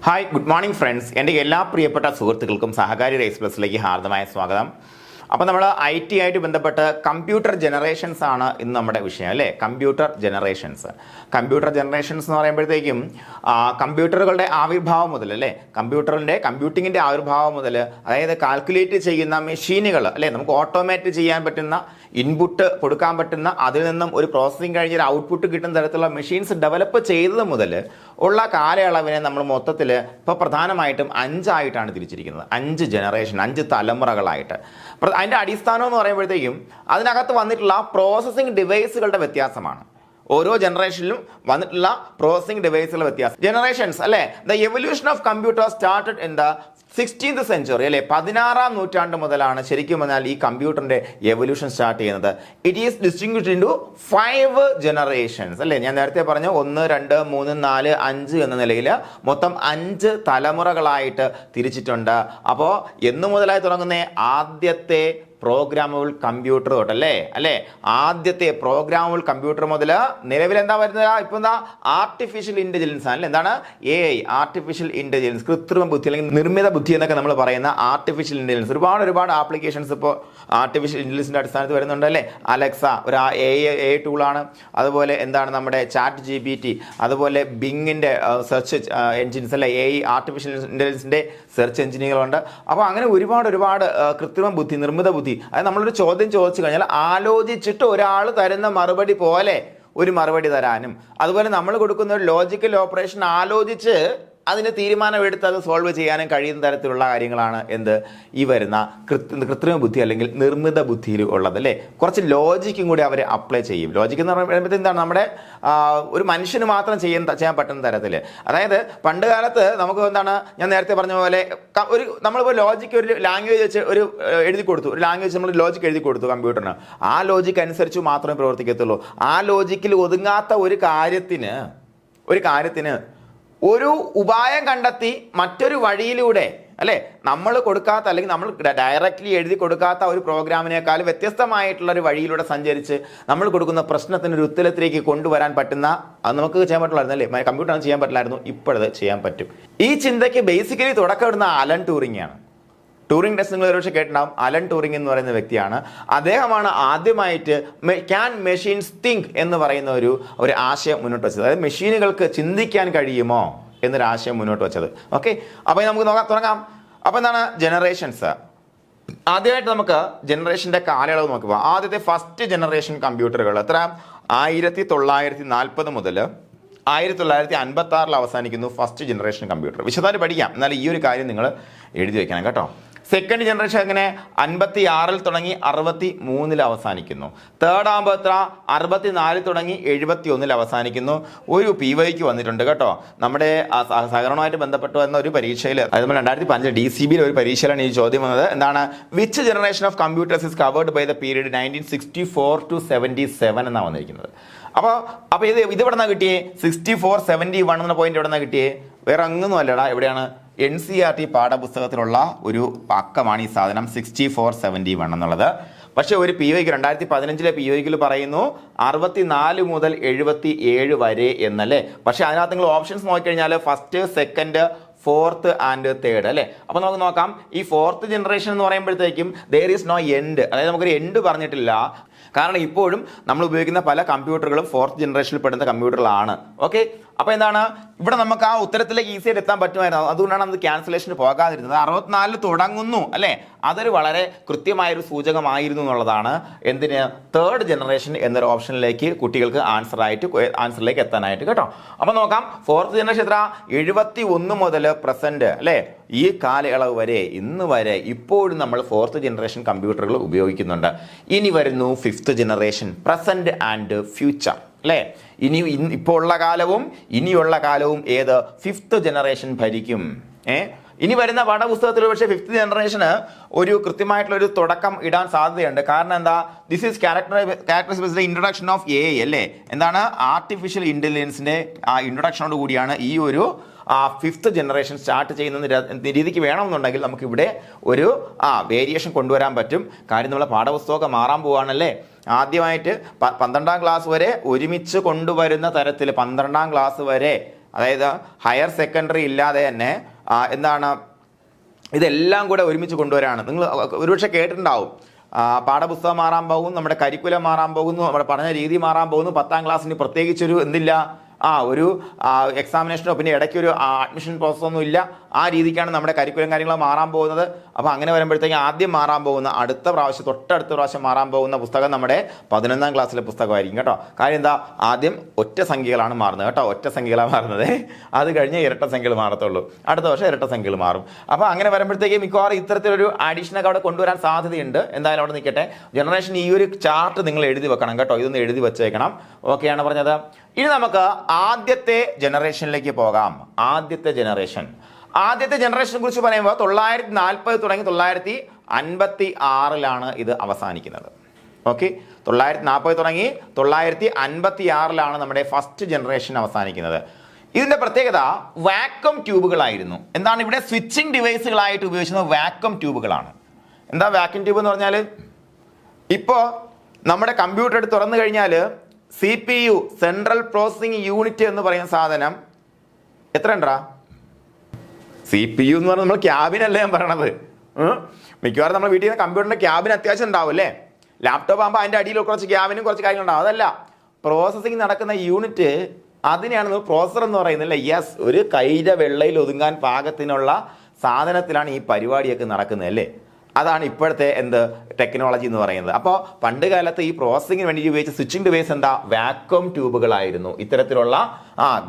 Hi good morning friends. എൻ്റെ എല്ലാ പ്രിയപ്പെട്ട സുഹൃത്തുക്കൾക്കും സഹകാരി റേസ് പ്ലസിലേക്ക് ഹാർദമായ സ്വാഗതം. അപ്പോൾ നമ്മൾ IT ആയിട്ട് ബന്ധപ്പെട്ട് കമ്പ്യൂട്ടർ ജനറേഷൻസ് ആണ് ഇന്ന് നമ്മുടെ വിഷയം അല്ലേ. കമ്പ്യൂട്ടർ ജനറേഷൻസ് എന്ന് പറയുമ്പോഴത്തേക്കും കമ്പ്യൂട്ടറുകളുടെ ആവിർഭാവം മുതൽ അല്ലേ, കമ്പ്യൂട്ടിങ്ങിൻ്റെ ആവിർഭാവം മുതൽ, അതായത് കാൽക്കുലേറ്റ് ചെയ്യുന്ന മെഷീനുകൾ അല്ലേ, നമുക്ക് ഓട്ടോമേറ്റ് ചെയ്യാൻ പറ്റുന്ന, ഇൻപുട്ട് കൊടുക്കാൻ പറ്റുന്ന, അതിൽ നിന്നും ഒരു പ്രോസസ്സിങ് കഴിഞ്ഞ ഒരു ഔട്ട്പുട്ട് കിട്ടുന്ന തരത്തിലുള്ള മെഷീൻസ് ഡെവലപ്പ് ചെയ്തത് മുതൽ ഉള്ള കാലയളവിനെ നമ്മൾ മൊത്തത്തിൽ ഇപ്പോൾ പ്രധാനമായിട്ടും 5 ആയിട്ടാണ് തിരിച്ചിരിക്കുന്നത്. 5 ജനറേഷൻ, 5 തലമുറകളായിട്ട്. അതിൻ്റെ അടിസ്ഥാനം എന്ന് പറയുമ്പോഴത്തേക്കും അതിനകത്ത് വന്നിട്ടുള്ള പ്രോസസ്സിംഗ് ഡിവൈസുകളുടെ വ്യത്യാസമാണ്. ഓരോ ജനറേഷനിലും വന്നിട്ടുള്ള പ്രോസസ്സിംഗ് ഡിവൈസുകളുടെ വ്യത്യാസം. ജനറേഷൻസ് അല്ലേ, the evolution of computer started in the 16th century അല്ലെ, 16ാം നൂറ്റാണ്ട് മുതലാണ് ശരിക്കും പറഞ്ഞാൽ ഈ കമ്പ്യൂട്ടറിന്റെ എവല്യൂഷൻ സ്റ്റാർട്ട് ചെയ്യുന്നത്. It is distinguished into 5 generations അല്ലേ. ഞാൻ നേരത്തെ പറഞ്ഞു 1, 2, 3, 4, 5 എന്ന നിലയിൽ മൊത്തം 5 തലമുറകളായിട്ട് തിരിച്ചിട്ടുണ്ട്. അപ്പോൾ എന്നു മുതലായി തുടങ്ങുന്ന ആദ്യത്തെ പ്രോഗ്രാമബിൾ കമ്പ്യൂട്ടർ തൊട്ടല്ലേ ആദ്യത്തെ പ്രോഗ്രാമബിൾ കമ്പ്യൂട്ടർ മുതൽ നിലവിൽ എന്താ വരുന്നത്, ഇപ്പൊ എന്താ ആർട്ടിഫിഷ്യൽ ഇന്റലിജൻസ് ആണ്. എന്താണ് AI, ആർട്ടിഫിഷ്യൽ ഇന്റലിജൻസ്, കൃത്രിമ ബുദ്ധി അല്ലെങ്കിൽ നിർമ്മിത ബുദ്ധി എന്നൊക്കെ നമ്മൾ പറയുന്ന ആർട്ടിഫിഷ്യൽ ഇന്റലിജൻസ്. ഒരുപാട് ആപ്ലിക്കേഷൻസ് ഇപ്പോൾ ആർട്ടിഫിഷ്യൽ ഇന്റലിജൻസിന്റെ അടിസ്ഥാനത്തിൽ വരുന്നുണ്ട് അല്ലേ. അലക്സ ഒരു AI ടൂളാണ്. അതുപോലെ എന്താണ് നമ്മുടെ ChatGPT, അതുപോലെ ബിങ്ങിന്റെ സെർച്ച് എഞ്ചിൻസ് അല്ലേ, AI ആർട്ടിഫിഷ്യൽ ഇന്റലിജൻസിന്റെ സെർച്ച് എഞ്ചിനുകളുണ്ട്. അപ്പോൾ അങ്ങനെ ഒരുപാട് കൃത്രിമ ബുദ്ധി, നിർമ്മിത ബുദ്ധി, അത് നമ്മളൊരു ചോദ്യം ചോദിച്ചു കഴിഞ്ഞാൽ ആലോചിച്ചിട്ട് ഒരാൾ തരുന്ന മറുപടി പോലെ ഒരു മറുപടി തരാനും, അതുപോലെ നമ്മൾ കൊടുക്കുന്ന ഒരു ലോജിക്കൽ ഓപ്പറേഷൻ ആലോചിച്ച് അതിന് തീരുമാനമെടുത്ത് അത് സോൾവ് ചെയ്യാനും കഴിയുന്ന തരത്തിലുള്ള കാര്യങ്ങളാണ് ഈ വരുന്ന കൃത്രിമ ബുദ്ധി അല്ലെങ്കിൽ നിർമ്മിത ബുദ്ധിയിൽ ഉള്ളത് അല്ലേ. കുറച്ച് ലോജിക്കും കൂടി അവർ അപ്ലൈ ചെയ്യും. ലോജിക്ക് എന്ന് പറയുമ്പോൾ എന്താണ്, നമ്മുടെ ഒരു മനുഷ്യന് മാത്രം ചെയ്യാൻ പറ്റുന്ന തരത്തിൽ. അതായത് പണ്ട് കാലത്ത് നമുക്ക് എന്താണ്, ഞാൻ നേരത്തെ പറഞ്ഞ പോലെ നമ്മളിപ്പോൾ ലോജിക്ക് ഒരു ലാംഗ്വേജ് വെച്ച് എഴുതി കൊടുത്തു, ഒരു ലാംഗ്വേജ് നമ്മൾ ലോജിക്ക് എഴുതി കൊടുത്തു കമ്പ്യൂട്ടറിന്. ആ ലോജിക്ക് അനുസരിച്ച് മാത്രമേ പ്രവർത്തിക്കത്തുള്ളൂ. ആ ലോജിക്കിൽ ഒതുങ്ങാത്ത ഒരു കാര്യത്തിന് ഒരു ഉപായം കണ്ടെത്തി മറ്റൊരു വഴിയിലൂടെ അല്ലേ, നമ്മൾ കൊടുക്കാത്ത അല്ലെങ്കിൽ നമ്മൾ ഡയറക്റ്റ്ലി എഴുതി കൊടുക്കാത്ത ഒരു പ്രോഗ്രാമിനേക്കാൾ വ്യത്യസ്തമായിട്ടുള്ള ഒരു വഴിയിലൂടെ സഞ്ചരിച്ച് നമ്മൾ കൊടുക്കുന്ന പ്രശ്നത്തിന് ഒരു ഉത്തരത്തിലേക്ക് കൊണ്ടുവരാൻ പറ്റുന്ന, അത് നമുക്ക് ചെയ്യാൻ പറ്റില്ലായിരുന്നു അല്ലേ, കമ്പ്യൂട്ടറിന് ചെയ്യാൻ പറ്റില്ലായിരുന്നു, ഇപ്പോഴത് ചെയ്യാൻ പറ്റും. ഈ ചിന്തയ്ക്ക് ബേസിക്കലി തുടക്കമിടുന്ന അലൻ ട്യൂറിംഗ് ആണ്. ട്യൂറിംഗ് ടെസ്റ്റ് നിങ്ങൾ ഒരുപക്ഷെ കേട്ടിട്ടുണ്ടാവും. അലൻ ട്യൂറിംഗ് എന്ന് പറയുന്ന വ്യക്തിയാണ്. അദ്ദേഹമാണ് ആദ്യമായിട്ട് ക്യാൻ മെഷീൻസ് തിങ്ക് എന്ന് പറയുന്ന ഒരു ആശയം മുന്നോട്ട് വെച്ചത്. അതായത് മെഷീനുകൾക്ക് ചിന്തിക്കാൻ കഴിയുമോ എന്നൊരു ആശയം മുന്നോട്ട് വെച്ചത്. ഓക്കെ, അപ്പോൾ നമുക്ക് തുടങ്ങാം. അപ്പോൾ എന്താണ് ജനറേഷൻസ്? ആദ്യമായിട്ട് നമുക്ക് ജനറേഷന്റെ കാലയളവ് നോക്കുക. ആദ്യത്തെ ഫസ്റ്റ് ജനറേഷൻ കമ്പ്യൂട്ടറുകൾ എത്ര, 1940 മുതൽ 1956 അവസാനിക്കുന്നു ഫസ്റ്റ് ജനറേഷൻ കമ്പ്യൂട്ടർ. വിശദമായിട്ട് പഠിക്കാം, എന്നാൽ ഈ ഒരു കാര്യം നിങ്ങൾ എഴുതി വെക്കണം കേട്ടോ. സെക്കൻഡ് ജനറേഷൻ എങ്ങനെ, 56 തുടങ്ങി 63 അവസാനിക്കുന്നു. തേർഡ് ആകുമ്പോൾ എത്ര, 64 തുടങ്ങി 71 അവസാനിക്കുന്നു. ഒരു PYക്ക് വന്നിട്ടുണ്ട് കേട്ടോ, നമ്മുടെ സഹകരണവുമായിട്ട് ബന്ധപ്പെട്ട് വന്ന ഒരു പരീക്ഷയിൽ, അതായത് 2005 DCBയിൽ ഒരു പരീക്ഷയിലാണ് ഈ ചോദ്യം വന്നത്. എന്താണ്, which generation of computers is covered by the period 1964 to 77 എന്നാണ് വന്നിരിക്കുന്നത്. അപ്പോൾ ഇത് ഇവിടെ നിന്നാണ് കിട്ടിയേ, 64, 71 എന്ന പോയിന്റ് എവിടെ നിന്നാണ് കിട്ടിയേ, വേറെ അങ്ങൊന്നും അല്ലടാ, എവിടെയാണ്, NCERT പാഠപുസ്തകത്തിലുള്ള ഒരു അക്കമാണ് ഈ സാധനം 64, 71 എന്നുള്ളത്. പക്ഷെ ഒരു PYക്ക് 2015 PYക്ക് പറയുന്നു 64 മുതൽ 77 വരെ എന്നല്ലേ. പക്ഷെ അതിനകത്ത് നിങ്ങൾ ഓപ്ഷൻസ് നോക്കിക്കഴിഞ്ഞാൽ first, second, fourth and third അല്ലേ. അപ്പോൾ നമുക്ക് നോക്കാം, ഈ ഫോർത്ത് ജനറേഷൻ എന്ന് പറയുമ്പോഴത്തേക്കും there is no end, അതായത് നമുക്കൊരു എൻഡ് പറഞ്ഞിട്ടില്ല. കാരണം ഇപ്പോഴും നമ്മൾ ഉപയോഗിക്കുന്ന പല കമ്പ്യൂട്ടറുകളും ഫോർത്ത് ജനറേഷനിൽ പെടുന്ന കമ്പ്യൂട്ടറുകളാണ്. ഓക്കെ, അപ്പോൾ എന്താണ്, ഇവിടെ നമുക്ക് ആ ഉത്തരത്തിലേക്ക് ഈസിയായിട്ട് എത്താൻ പറ്റുമായിരുന്നു. അതുകൊണ്ടാണ് അത് ക്യാൻസലേഷന് പോകാതിരുന്നത്. 64 തുടങ്ങുന്നു അല്ലേ, അതൊരു വളരെ കൃത്യമായൊരു സൂചകമായിരുന്നു എന്നുള്ളതാണ്. എന്തിന്, തേർഡ് ജനറേഷൻ എന്നൊരു ഓപ്ഷനിലേക്ക് കുട്ടികൾക്ക് ആൻസറിലേക്ക് എത്താനായിട്ട് കേട്ടോ. അപ്പോൾ നോക്കാം, ഫോർത്ത് ജനറേഷൻ എത്ര, 71 മുതൽ പ്രസന്റ് അല്ലേ, ഈ കാലയളവ് വരെ ഇന്ന് വരെ ഇപ്പോഴും നമ്മൾ ഫോർത്ത് ജനറേഷൻ കമ്പ്യൂട്ടറുകൾ ഉപയോഗിക്കുന്നുണ്ട്. ഇനി വരുന്നു fifth generation, present and future അല്ലേ. ഇപ്പോൾ ഉള്ള കാലവും ഇനിയുള്ള കാലവും ഏത്, ഫിഫ്ത്ത് ജനറേഷൻ ഭരിക്കും. ഇനി വരുന്ന പാഠപുസ്തകത്തിൽ പക്ഷേ ഫിഫ്ത്ത് ജനറേഷന് ഒരു കൃത്യമായിട്ടുള്ള ഒരു തുടക്കം ഇടാൻ സാധ്യതയുണ്ട്. കാരണം എന്താ, this is characterized introduction of AI അല്ലേ. എന്താണ്, ആർട്ടിഫിഷ്യൽ ഇന്റലിജൻസിന്റെ ആ ഇൻട്രൊഡക്ഷനോട് കൂടിയാണ് ഈ ഒരു ഫിഫ്ത്ത് ജനറേഷൻ സ്റ്റാർട്ട് ചെയ്യുന്ന രീതിക്ക് വേണമെന്നുണ്ടെങ്കിൽ നമുക്കിവിടെ ഒരു വേരിയേഷൻ കൊണ്ടുവരാൻ പറ്റും. കാര്യം നമ്മളെ പാഠപുസ്തകമൊക്കെ മാറാൻ പോവുകയാണല്ലേ. ആദ്യമായിട്ട് 12ാം ക്ലാസ് വരെ ഒരുമിച്ച് കൊണ്ടുവരുന്ന തരത്തിൽ 12ാം ക്ലാസ് വരെ അതായത് ഹയർ സെക്കൻഡറി ഇല്ലാതെ തന്നെ എന്താണ് ഇതെല്ലാം കൂടെ ഒരുമിച്ച് കൊണ്ടുവരാണ്. നിങ്ങൾ ഒരുപക്ഷെ കേട്ടിട്ടുണ്ടാവും, പാഠപുസ്തകം മാറാൻ പോകും, നമ്മുടെ കരിക്കുലം മാറാൻ പോകുന്നു, നമ്മുടെ പഠന രീതി മാറാൻ പോകുന്നു, 10ാം ക്ലാസ്സിന് പ്രത്യേകിച്ചൊരു എന്തില്ല, ഒരു എക്സാമിനേഷനോ പിന്നെ ഇടയ്ക്ക് ഒരു അഡ്മിഷൻ പ്രോസസ്സൊന്നും ഇല്ല. ആ രീതിക്കാണ് നമ്മുടെ കരിക്കുലം കാര്യങ്ങൾ മാറാൻ പോകുന്നത്. അപ്പോൾ അങ്ങനെ വരുമ്പോഴത്തേക്കും ആദ്യം മാറാൻ പോകുന്ന തൊട്ടടുത്ത പ്രാവശ്യം മാറാൻ പോകുന്ന പുസ്തകം നമ്മുടെ 11ാം ക്ലാസ്സിലെ പുസ്തകമായിരിക്കും കേട്ടോ. കാര്യം എന്താ, ആദ്യം ഒറ്റ സംഖ്യകളാണ് മാറുന്നത് കേട്ടോ, ഒറ്റ സംഖ്യകളാണ് മാറുന്നത്. അത് കഴിഞ്ഞ് ഇരട്ട സംഖ്യകൾ മാറത്തുള്ളൂ, അടുത്ത വർഷം ഇരട്ട സംഖ്യകൾ മാറും. അപ്പോൾ അങ്ങനെ വരുമ്പോഴത്തേക്കും മിക്കവാറും ഇത്തരത്തിലൊരു അഡീഷനൊക്കെ അവിടെ കൊണ്ടുവരാൻ സാധ്യതയുണ്ട്. എന്തായാലും അവിടെ നിൽക്കട്ടെ. ജനറേഷൻ ഈ ഒരു ചാർട്ട് നിങ്ങൾ എഴുതി വെക്കണം കേട്ടോ, ഇതൊന്ന് എഴുതി വെച്ചേക്കണം. ഓക്കെയാണ് പറഞ്ഞത്. ഇനി നമുക്ക് ആദ്യത്തെ ജനറേഷനിലേക്ക് പോകാം. ആദ്യത്തെ ജനറേഷനെ കുറിച്ച് പറയുമ്പോൾ 940 തുടങ്ങി 956 ഇത് അവസാനിക്കുന്നത്. ഓക്കെ, 940 തുടങ്ങി 956 നമ്മുടെ ഫസ്റ്റ് ജനറേഷൻ അവസാനിക്കുന്നത്. ഇതിന്റെ പ്രത്യേകത വാക്വം ട്യൂബുകളായിരുന്നു. എന്താണ് ഇവിടെ സ്വിച്ചിങ് ഡിവൈസുകളായിട്ട് ഉപയോഗിക്കുന്നത്? വാക്വം ട്യൂബുകളാണ്. എന്താ വാക്വം ട്യൂബ് എന്ന് പറഞ്ഞാൽ, ഇപ്പോൾ നമ്മുടെ കമ്പ്യൂട്ടർ എടുത്ത് തുറന്നു കഴിഞ്ഞാൽ CPU സെൻട്രൽ പ്രോസസിങ് യൂണിറ്റ് എന്ന് പറയുന്ന സാധനം എത്ര ഉണ്ടാ? CPU എന്ന് പറഞ്ഞാൽ നമ്മൾ ക്യാബിനല്ലേ ഞാൻ പറയണത്. മിക്കവാറും നമ്മുടെ വീട്ടിൽ നിന്ന് കമ്പ്യൂട്ടറിന്റെ ക്യാബിൻ അത്യാവശ്യം ഉണ്ടാവും അല്ലേ. ലാപ്ടോപ്പ് ആകുമ്പോൾ അതിൻ്റെ അടിയിൽ കുറച്ച് ക്യാബിനും കുറച്ച് കാര്യങ്ങളുണ്ടാവും. അതല്ല, പ്രോസസ്സിങ് നടക്കുന്ന യൂണിറ്റ്, അതിനെയാണ് പ്രോസസർ എന്ന് പറയുന്നത് അല്ലേ. യെസ്, ഒരു കൈയുടെ വെള്ളയിൽ ഒതുങ്ങാൻ പാകത്തിനുള്ള സാധനത്തിലാണ് ഈ പരിപാടിയൊക്കെ നടക്കുന്നത് അല്ലേ. അതാണ് ഇപ്പോഴത്തെ ടെക്നോളജി എന്ന് പറയുന്നത്. അപ്പോൾ പണ്ട് കാലത്ത് ഈ പ്രോസസ്സിങ്ങിന് വേണ്ടി ഉപയോഗിച്ച സ്വിച്ചിങ് ഡിവൈസ് എന്താ? വാക്വം ട്യൂബുകളായിരുന്നു. ഇത്തരത്തിലുള്ള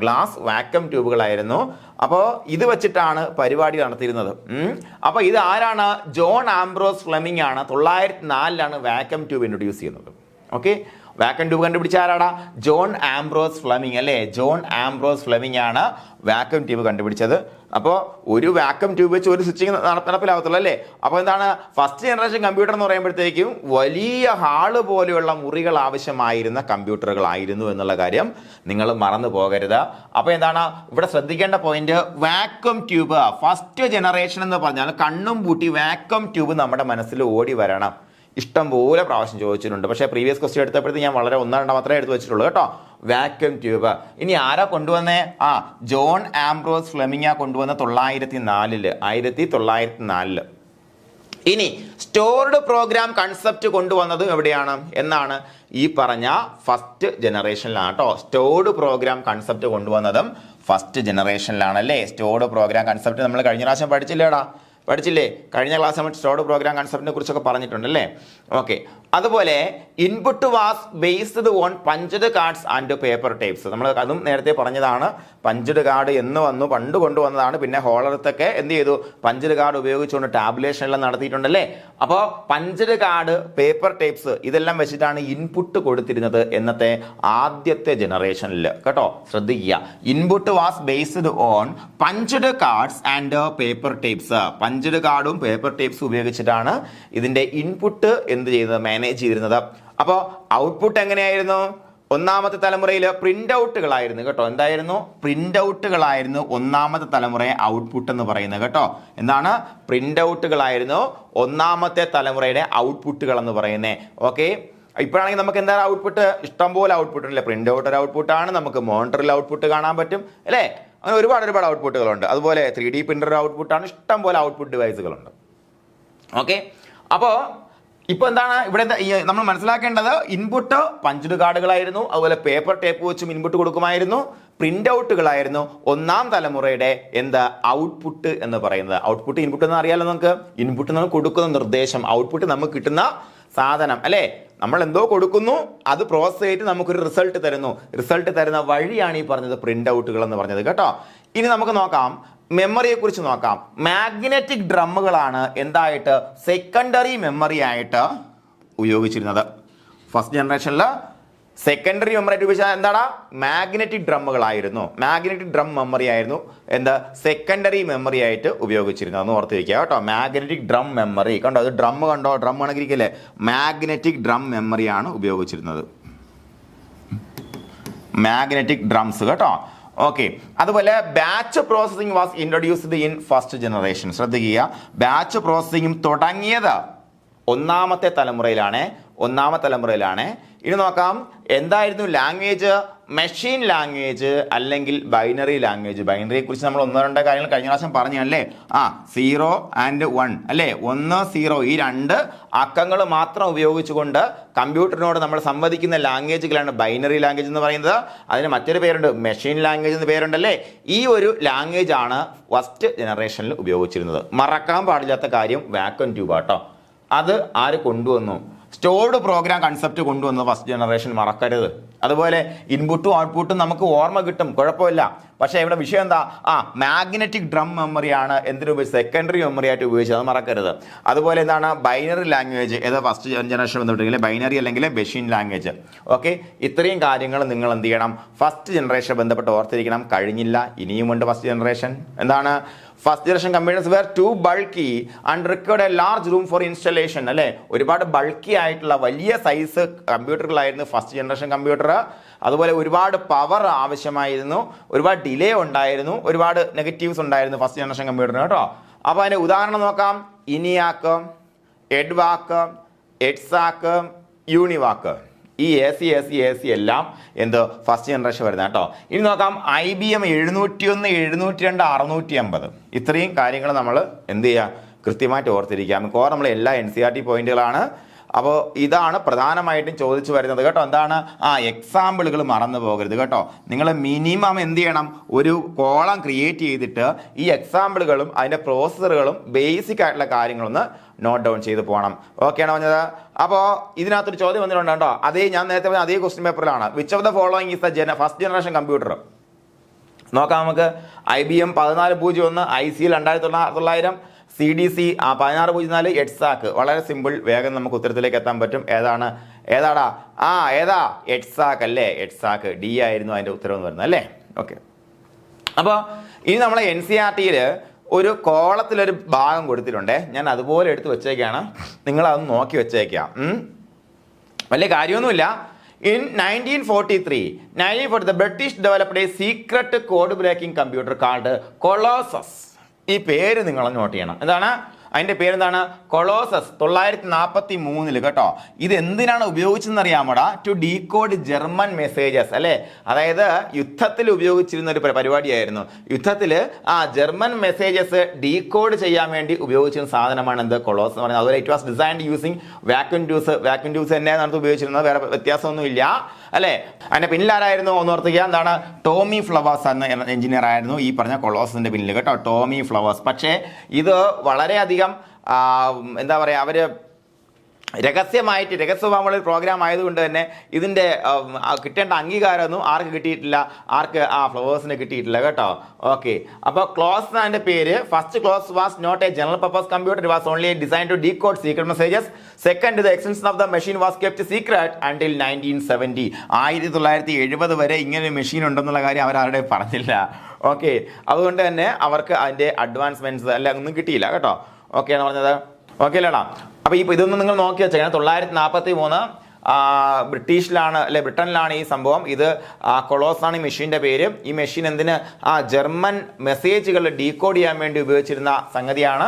ഗ്ലാസ് വാക്വം ട്യൂബുകളായിരുന്നു. അപ്പോൾ ഇത് വെച്ചിട്ടാണ് പരിപാടി നടത്തിയിരുന്നത്. അപ്പോൾ ഇത് ആരാണ്? ജോൺ ആംബ്രോസ് ഫ്ലെമിംഗ് ആണ് 904 വാക്വം ട്യൂബ് ഇൻട്രൊഡ്യൂസ് ചെയ്യുന്നത്. ഓക്കെ, വാക്വം ട്യൂബ് കണ്ടുപിടിച്ച ആരാടാ? ജോൺ ആംബ്രോസ് ഫ്ലെമിംഗ് അല്ലേ. ജോൺ ആംബ്രോസ് ഫ്ലെമിംഗ് ആണ് വാക്വം ട്യൂബ് കണ്ടുപിടിച്ചത്. അപ്പോൾ ഒരു വാക്വം ട്യൂബ് വെച്ച് ഒരു സ്വിച്ചിങ് നടപ്പിലാവത്തുള്ളൂ അല്ലേ. അപ്പോൾ എന്താണ്, ഫസ്റ്റ് ജനറേഷൻ കമ്പ്യൂട്ടർ എന്ന് പറയുമ്പോഴത്തേക്കും വലിയ ഹാള് പോലെയുള്ള മുറികൾ ആവശ്യമായിരുന്ന കമ്പ്യൂട്ടറുകളായിരുന്നു എന്നുള്ള കാര്യം നിങ്ങൾ മറന്നു പോകരുത്. അപ്പോൾ എന്താണ് ഇവിടെ ശ്രദ്ധിക്കേണ്ട point, vacuum tube first generation എന്ന് പറഞ്ഞാൽ കണ്ണും പൂട്ടി വാക്വം ട്യൂബ് നമ്മുടെ മനസ്സിൽ ഓടി വരണം. ഇഷ്ടം പോലെ പ്രാവശ്യം ചോദിച്ചിട്ടുണ്ട്. പക്ഷേ പ്രീവിയസ് ക്വസ്റ്റ്യൻ എടുത്തപ്പോഴത്തേക്ക് ഞാൻ വളരെ 1-2 മാത്രമേ എടുത്ത് വെച്ചിട്ടുള്ളൂ കേട്ടോ. വാക്വം ട്യൂബ് ഇനി ആരാ കൊണ്ടുവന്നേ? ജോൺ ആംബ്രോസ് ഫ്ലെമിംഗ് കൊണ്ടുവന്ന 1904. ഇനി സ്റ്റോർഡ് പ്രോഗ്രാം കൺസെപ്റ്റ് കൊണ്ടുവന്നത് എവിടെയാണ് എന്നാണ്? ഈ പറഞ്ഞ ഫസ്റ്റ് ജനറേഷനിലാണ് കേട്ടോ. സ്റ്റോർഡ് പ്രോഗ്രാം കൺസെപ്റ്റ് കൊണ്ടുവന്നതും ഫസ്റ്റ് ജനറേഷനിലാണ് അല്ലേ. സ്റ്റോർഡ് പ്രോഗ്രാം കൺസെപ്റ്റ് നമ്മൾ കഴിഞ്ഞ പ്രാവശ്യം പഠിച്ചില്ലേ? കഴിഞ്ഞ ക്ലാസ് നമ്മൾ സ്റ്റോർഡ് പ്രോഗ്രാം കൺസെപ്റ്റിനെ കുറിച്ചൊക്കെ പറഞ്ഞിട്ടുണ്ടല്ലേ. ഓക്കെ, അതുപോലെ input was based on punched cards and paper tapes. നമ്മൾ അതും നേരത്തെ പറഞ്ഞതാണ്. പഞ്ച്ഡ് കാർഡ് എന്ന് പണ്ട് കൊണ്ടുവന്നതാണ്. പിന്നെ ഹോളർത്തൊക്കെ എന്ത് ചെയ്തു? പഞ്ച്ഡ് കാർഡ് ഉപയോഗിച്ചുകൊണ്ട് ടാബുലേഷൻ എല്ലാം നടത്തിയിട്ടുണ്ടല്ലേ. അപ്പോൾ പഞ്ച്ഡ് കാർഡ്, പേപ്പർ ടേപ്സ് ഇതെല്ലാം വെച്ചിട്ടാണ് ഇൻപുട്ട് കൊടുത്തിരുന്നത് എന്നത്തെ ആദ്യത്തെ ജനറേഷനിൽ കേട്ടോ. ശ്രദ്ധിക്കുക, input was based on punched cards and paper tapes. Punched കാർഡും പേപ്പർ ടേപ്സും ഉപയോഗിച്ചിട്ടാണ് ഇതിന്റെ ഇൻപുട്ട് എന്ത് ചെയ്യുന്നത്? മാനേജ് ചെയ്തിരുന്നത്. അപ്പോൾ ഔട്ട്പുട്ട് എങ്ങനെയായിരുന്നു? ഒന്നാമത്തെ തലമുറയിൽ പ്രിന്റ് ഔട്ടുകളായിരുന്നു കേട്ടോ. എന്തായിരുന്നു? പ്രിന്റ് ഔട്ടുകളായിരുന്നു ഒന്നാമത്തെ തലമുറയെ ഔട്ട്പുട്ട് എന്ന് പറയുന്നത് കേട്ടോ. എന്താണ്? പ്രിന്റ് ഔട്ടുകളായിരുന്നു ഒന്നാമത്തെ തലമുറയുടെ ഔട്ട്പുട്ടുകൾ എന്ന് പറയുന്നത്. ഓക്കെ, ഇപ്പോഴാണെങ്കിൽ നമുക്ക് എന്താണ് ഔട്ട്പുട്ട്? ഇഷ്ടംപോലെ ഔട്ട്പുട്ട് അല്ലേ. പ്രിന്റ് ഔട്ട് ഒരു ഔട്ട്പുട്ടാണ്. നമുക്ക് മോണിറ്ററിൽ ഔട്ട്പുട്ട് കാണാൻ പറ്റും അല്ലേ. അങ്ങനെ ഒരുപാട് ഔട്ട്പുട്ടുകളുണ്ട്. അതുപോലെ 3D പ്രിന്റർ ഔട്ട്പുട്ടാണ്. ഇഷ്ടംപോലെ ഔട്ട്പുട്ട് ഡിവൈസുകളുണ്ട്. ഓക്കെ, അപ്പോൾ ഇപ്പോൾ എന്താണ് ഇവിടെ നമ്മൾ മനസ്സിലാക്കേണ്ടത്? ഇൻപുട്ട് പഞ്ച്ഡ് കാർഡുകളായിരുന്നു. അതുപോലെ പേപ്പർ ടേപ്പ് വെച്ചും ഇൻപുട്ട് കൊടുക്കുമായിരുന്നു. പ്രിന്റ് ഔട്ടുകളായിരുന്നു ഒന്നാം തലമുറയുടെ ഔട്ട്പുട്ട് എന്ന് പറയുന്നത്. ഔട്ട്പുട്ട് ഇൻപുട്ട് എന്ന് അറിയാലോ നമുക്ക്. ഇൻപുട്ട് നമ്മൾ കൊടുക്കുന്ന നിർദ്ദേശം, ഔട്ട്പുട്ട് നമുക്ക് കിട്ടുന്ന സാധനം അല്ലേ. നമ്മൾ എന്തോ കൊടുക്കുന്നു, അത് പ്രോസസ് ചെയ്തിട്ട് നമുക്കൊരു റിസൾട്ട് തരുന്നു. റിസൾട്ട് തരുന്ന വഴിയാണ് ഈ പറഞ്ഞത് പ്രിന്റ് ഔട്ടുകൾ എന്ന് പറഞ്ഞത് കേട്ടോ. ഇനി നമുക്ക് നോക്കാം, മെമ്മറിയെ കുറിച്ച് നോക്കാം. മാഗ്നറ്റിക് ഡ്രമ്മുകളാണ് എന്തായിട്ട് സെക്കൻഡറി മെമ്മറി ആയിട്ട് ഉപയോഗിച്ചിരുന്നത്. ഫസ്റ്റ് ജനറേഷനിൽ സെക്കൻഡറി മെമ്മറി ആയിട്ട് ഉപയോഗിച്ചാൽ എന്താണ്? മാഗ്നറ്റിക് ഡ്രമ്മുകളായിരുന്നു. മാഗ്നറ്റിക് ഡ്രം മെമ്മറി ആയിരുന്നു സെക്കൻഡറി മെമ്മറി ആയിട്ട് ഉപയോഗിച്ചിരുന്നത് എന്ന് ഓർത്ത് വയ്ക്കുക കേട്ടോ. മാഗ്നറ്റിക് ഡ്രം മെമ്മറി കണ്ടോ, അത് ഡ്രം കണ്ടോ, ഡ്രം ആണെങ്കിലേ മാഗ്നറ്റിക് ഡ്രം മെമ്മറിയാണ് ഉപയോഗിച്ചിരുന്നത്. മാഗ്നറ്റിക് ഡ്രംസ് കേട്ടോ. ഓക്കെ, അതുപോലെ batch processing was introduced in first generation. ശ്രദ്ധിക്കുക, ബാച്ച് പ്രോസസ്സിംഗും തുടങ്ങിയത് ഒന്നാമത്തെ തലമുറയിലാണ്. ഒന്നാമത്തെ തലമുറയിലാണ്. ഇനി നോക്കാം, എന്തായിരുന്നു ലാംഗ്വേജ്? മെഷീൻ ലാംഗ്വേജ് അല്ലെങ്കിൽ ബൈനറി ലാംഗ്വേജ്. ബൈനറിയെ കുറിച്ച് നമ്മൾ 1-2 കാര്യങ്ങൾ കഴിഞ്ഞ പ്രാവശ്യം പറഞ്ഞല്ലേ. 0 and 1 അല്ലേ, 1 0 ഈ 2 അക്കങ്ങൾ മാത്രം ഉപയോഗിച്ചുകൊണ്ട് കമ്പ്യൂട്ടറിനോട് നമ്മൾ സംവദിക്കുന്ന ലാംഗ്വേജുകളാണ് ബൈനറി ലാംഗ്വേജ് എന്ന് പറയുന്നത്. അതിന് മറ്റൊരു പേരുണ്ട്, മെഷീൻ ലാംഗ്വേജ് എന്ന് പേരുണ്ടല്ലേ. ഈ ഒരു ലാംഗ്വേജ് ആണ് ഫസ്റ്റ് ജനറേഷനിൽ ഉപയോഗിച്ചിരുന്നത്. മറക്കാൻ പാടില്ലാത്ത കാര്യം വാക്വം ട്യൂബ് ആട്ടോ. അത് ആര് കൊണ്ടുവന്നു? സ്റ്റോർഡ് പ്രോഗ്രാം കൺസെപ്റ്റ് കൊണ്ടുവന്നത് ഫസ്റ്റ് ജനറേഷൻ, മറക്കരുത്. അതുപോലെ ഇൻപുട്ടും ഔട്ട്പുട്ടും നമുക്ക് ഓർമ്മ കിട്ടും, കുഴപ്പമില്ല. പക്ഷേ ഇവിടെ വിഷയം എന്താ? മാഗ്നറ്റിക് ഡ്രം മെമ്മറിയാണ് എന്തിനു സെക്കൻഡറി മെമ്മറി ആയിട്ട് ഉപയോഗിച്ചത്, അത് മറക്കരുത്. അതുപോലെ എന്താണ് ബൈനറി ലാംഗ്വേജ്, ഏത് ഫസ്റ്റ് ജനറേഷൻ ബന്ധപ്പെട്ടില്ല, ബൈനറി അല്ലെങ്കിൽ മെഷീൻ ലാംഗ്വേജ്. ഓക്കെ, ഇത്രയും കാര്യങ്ങൾ നിങ്ങൾ എന്ത് ചെയ്യണം? ഫസ്റ്റ് ജനറേഷൻ ബന്ധപ്പെട്ട് ഓർത്തിരിക്കണം. കഴിഞ്ഞില്ല, ഇനിയുമുണ്ട് ഫസ്റ്റ് ജനറേഷൻ. എന്താണ്? First generation computers were too bulky and required a large room for installation അല്ലേ. ഒരുപാട് ബൾക്കി ആയിട്ടുള്ള വലിയ സൈസ് കമ്പ്യൂട്ടറുകളായിരുന്നു ഫസ്റ്റ് ജനറേഷൻ കമ്പ്യൂട്ടർ. അതുപോലെ ഒരുപാട് പവർ ആവശ്യമായിരുന്നു, ഒരുപാട് ഡിലേ ഉണ്ടായിരുന്നു, ഒരുപാട് നെഗറ്റീവ്സ് ഉണ്ടായിരുന്നു ഫസ്റ്റ് ജനറേഷൻ കമ്പ്യൂട്ടറിന് കേട്ടോ. അപ്പോൾ അതിൻ്റെ ഉദാഹരണം നോക്കാം. ഇനിയാക്ക്, എഡ്വാക്ക്, എഡ്സാക്ക്, യൂണിവാക്ക്. ഈ എ സി എല്ലാം എന്ത് ഫസ്റ്റ് ജനറേഷൻ വരുന്നത് കേട്ടോ. ഇനി നോക്കാം, IBM 701, 702, 650. ഇത്രയും കാര്യങ്ങൾ നമ്മൾ എന്ത് ചെയ്യുക? കൃത്യമായിട്ട് ഓർത്തിരിക്കുക. മിക്കവാറും നമ്മൾ എല്ലാ NCERT പോയിന്റുകളാണ്. അപ്പോൾ ഇതാണ് പ്രധാനമായിട്ടും ചോദിച്ചു വരുന്നത് കേട്ടോ. എന്താണ്? എക്സാമ്പിളുകൾ മറന്നു പോകരുത് കേട്ടോ. നിങ്ങൾ മിനിമം എന്ത് ചെയ്യണം? ഒരു കോളം ക്രിയേറ്റ് ചെയ്തിട്ട് ഈ എക്സാമ്പിളുകളും അതിൻ്റെ പ്രോസസ്സറുകളും ബേസിക് ആയിട്ടുള്ള കാര്യങ്ങളൊന്ന് നോട്ട് ഡൗൺ ചെയ്ത് പോകണം. ഓക്കെ ആണോ പറഞ്ഞത്? അപ്പോൾ ഇതിനകത്തൊരു ചോദ്യം വന്നിട്ടുണ്ട് കേട്ടോ. ഞാൻ നേരത്തെ പറഞ്ഞ അതേ ക്വസ്റ്റ്യൻ പേപ്പറിലാണ്. Which of the following is the first generation computer? നോക്കാം നമുക്ക്. IBM 1401, ICL 2900, CDC 1604, എഡ്സാക്ക്. വളരെ സിമ്പിൾ, വേഗം നമുക്ക് ഉത്തരത്തിലേക്ക് എത്താൻ പറ്റും. ഏതാടാ? ഏതാ? എഡ്സാക്ക് അല്ലേ. എഡ്സാക്ക് D ആയിരുന്നു അതിൻ്റെ ഉത്തരവ് എന്ന് പറയുന്നത് അല്ലേ. ഓക്കെ, അപ്പോൾ ഇനി നമ്മളെ NCERT-യിൽ ഒരു കോളത്തിലൊരു ഭാഗം കൊടുത്തിട്ടുണ്ടേ. ഞാൻ അതുപോലെ എടുത്ത് വെച്ചേക്കാണ്, നിങ്ങളതൊന്ന് നോക്കി വെച്ചേക്കാം. വലിയ കാര്യമൊന്നുമില്ല. In 1943, the British developed a secret code breaking computer called Colossus. ഈ പേര് നിങ്ങൾ നോട്ട് ചെയ്യണം. എന്താണ് അതിൻ്റെ പേരെന്താണ്? കൊളോസസ്. 943 കേട്ടോ. ഇത് എന്തിനാണ് ഉപയോഗിച്ചതെന്ന് അറിയാമോടാ? ടു ഡീകോഡ് ജർമ്മൻ മെസ്സേജസ് അല്ലേ. അതായത് യുദ്ധത്തിൽ ഉപയോഗിച്ചിരുന്ന ഒരു പരിപാടിയായിരുന്നു. യുദ്ധത്തിൽ ജർമ്മൻ മെസ്സേജസ് ഡീകോഡ് ചെയ്യാൻ വേണ്ടി ഉപയോഗിച്ചിരുന്ന സാധനമാണ് എന്ത്? കൊളോസ് എന്ന് പറയുന്നത്. അതുപോലെ it was designed using vacuum tubes തന്നെയാണ് നമുക്ക് ഉപയോഗിച്ചിരുന്നത്, വേറെ വ്യത്യാസമൊന്നുമില്ല അല്ലേ. അതിൻ്റെ പിന്നിലാരായിരുന്നു ഒന്ന് ഓർത്തിക്കുക. എന്താണ്? ടോമി ഫ്ലവേഴ്സ് എന്ന എഞ്ചിനീയർ ആയിരുന്നു ഈ പറഞ്ഞ കൊളോസസിന്റെ പിന്നിൽ കേട്ടോ. ടോമി ഫ്ലവേഴ്സ്. പക്ഷേ ഇത് വളരെയധികം എന്താ പറയുക, അവർ രഹസ്യസ്വഭാവമുള്ള ഒരു പ്രോഗ്രാം ആയതുകൊണ്ട് തന്നെ ഇതിൻ്റെ കിട്ടേണ്ട അംഗീകാരമൊന്നും ആർക്ക് കിട്ടിയിട്ടില്ല? ഫ്ലവേഴ്സിന് കിട്ടിയിട്ടില്ല കേട്ടോ. ഓക്കെ, അപ്പോൾ ക്ലോസ് എന്നതിൻ്റെ പേര്, first Colossus was not a general purpose computer, it was only design to decode secret messages. Second, the extension of the machine was kept secret until 1970. 1970 വരെ ഇങ്ങനെ മെഷീൻ ഉണ്ടെന്നുള്ള കാര്യം അവരാരുടെ പറഞ്ഞില്ല. ഓക്കെ, അതുകൊണ്ട് തന്നെ അവർക്ക് അതിൻ്റെ അഡ്വാൻസ്മെന്റ്സ് അല്ല ഒന്നും കിട്ടിയില്ല കേട്ടോ. ഓക്കെ ആണ് പറഞ്ഞത്. ഓക്കെ അല്ലേടാ. അപ്പോൾ ഇതൊന്നും നിങ്ങൾ നോക്കി വെച്ചേക്കണം. 943 ബ്രിട്ടീഷിലാണ് അല്ലെ, ബ്രിട്ടനിലാണ് ഈ സംഭവം. ഇത് കൊളോസ് ആണ് ഈ മെഷീൻ്റെ പേര്. ഈ മെഷീൻ എന്തിന്? ജർമ്മൻ മെസ്സേജുകൾ ഡീകോഡ് ചെയ്യാൻ വേണ്ടി ഉപയോഗിച്ചിരുന്ന സംഗതിയാണ്.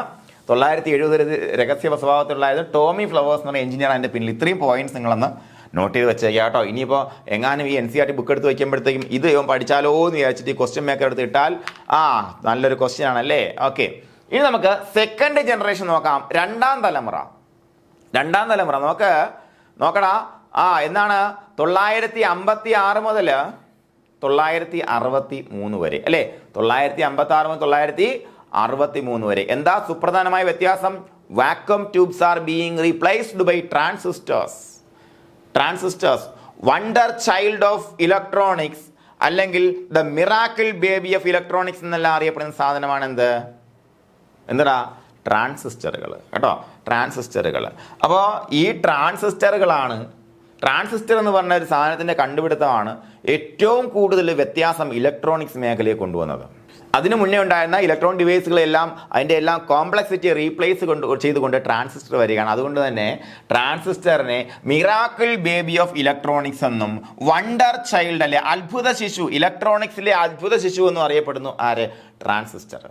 970 രഹസ്യ സ്വഭാവത്തിലുള്ളതായത്. ടോമി ഫ്ലവേഴ്സ് എന്ന് പറഞ്ഞ എഞ്ചിനീയർ അതിൻ്റെ പിന്നിൽ. ഇത്രയും പോയിന്റ്സ് നിങ്ങളൊന്ന് നോട്ട് ചെയ്ത് വെച്ചേക്കാം കേട്ടോ. ഇനിയിപ്പോൾ എങ്ങാനും ഈ NCERT ബുക്ക് എടുത്ത് വയ്ക്കുമ്പോഴത്തേക്കും ഇത് പഠിച്ചാലോ എന്ന് വിചാരിച്ചിട്ട് ഈ ക്വസ്റ്റ്യൻ മേക്കർ എടുത്ത് ഇട്ടാൽ നല്ലൊരു ക്വസ്റ്റ്യൻ ആണല്ലേ. ഓക്കെ, ഇനി നമുക്ക് സെക്കൻഡ് ജനറേഷൻ നോക്കാം. രണ്ടാം തലമുറ നോക്കടാ. എന്നാണ്? 956 മുതൽ 963 വരെ അല്ലേ. 956 മുതൽ 963 വരെ. എന്താ സുപ്രധാനമായ വ്യത്യാസം? Vacuum tubes are being replaced by transistors. Wonder child of electronics അല്ലെങ്കിൽ the miracle baby of electronics എന്നെല്ലാം അറിയപ്പെടുന്ന സാധനമാണ് എന്താ? ട്രാൻസിസ്റ്ററുകൾ കേട്ടോ. ട്രാൻസിസ്റ്ററുകൾ. അപ്പോൾ ഈ ട്രാൻസിസ്റ്റർ എന്ന് പറഞ്ഞ ഒരു സാധനത്തിൻ്റെ കണ്ടുപിടുത്തമാണ് ഏറ്റവും കൂടുതൽ വ്യത്യാസം ഇലക്ട്രോണിക്സ് മേഖലയെ കൊണ്ടുവന്നത്. അതിനു മുന്നേ ഉണ്ടായിരുന്ന ഇലക്ട്രോണിക് ഡിവൈസുകളെല്ലാം അതിൻ്റെ എല്ലാം കോംപ്ലക്സിറ്റി റീപ്ലേസ് ചെയ്തുകൊണ്ട് ട്രാൻസിസ്റ്റർ വരികയാണ്. അതുകൊണ്ട് തന്നെ ട്രാൻസിസ്റ്ററിനെ മിറാക്കിൾ ബേബി ഓഫ് ഇലക്ട്രോണിക്സ് എന്നും വണ്ടർ ചൈൽഡ് അല്ലെ, അത്ഭുത ശിശു, ഇലക്ട്രോണിക്സിലെ അത്ഭുത ശിശു എന്നും അറിയപ്പെടുന്നു. ആര്? ട്രാൻസിസ്റ്റർ.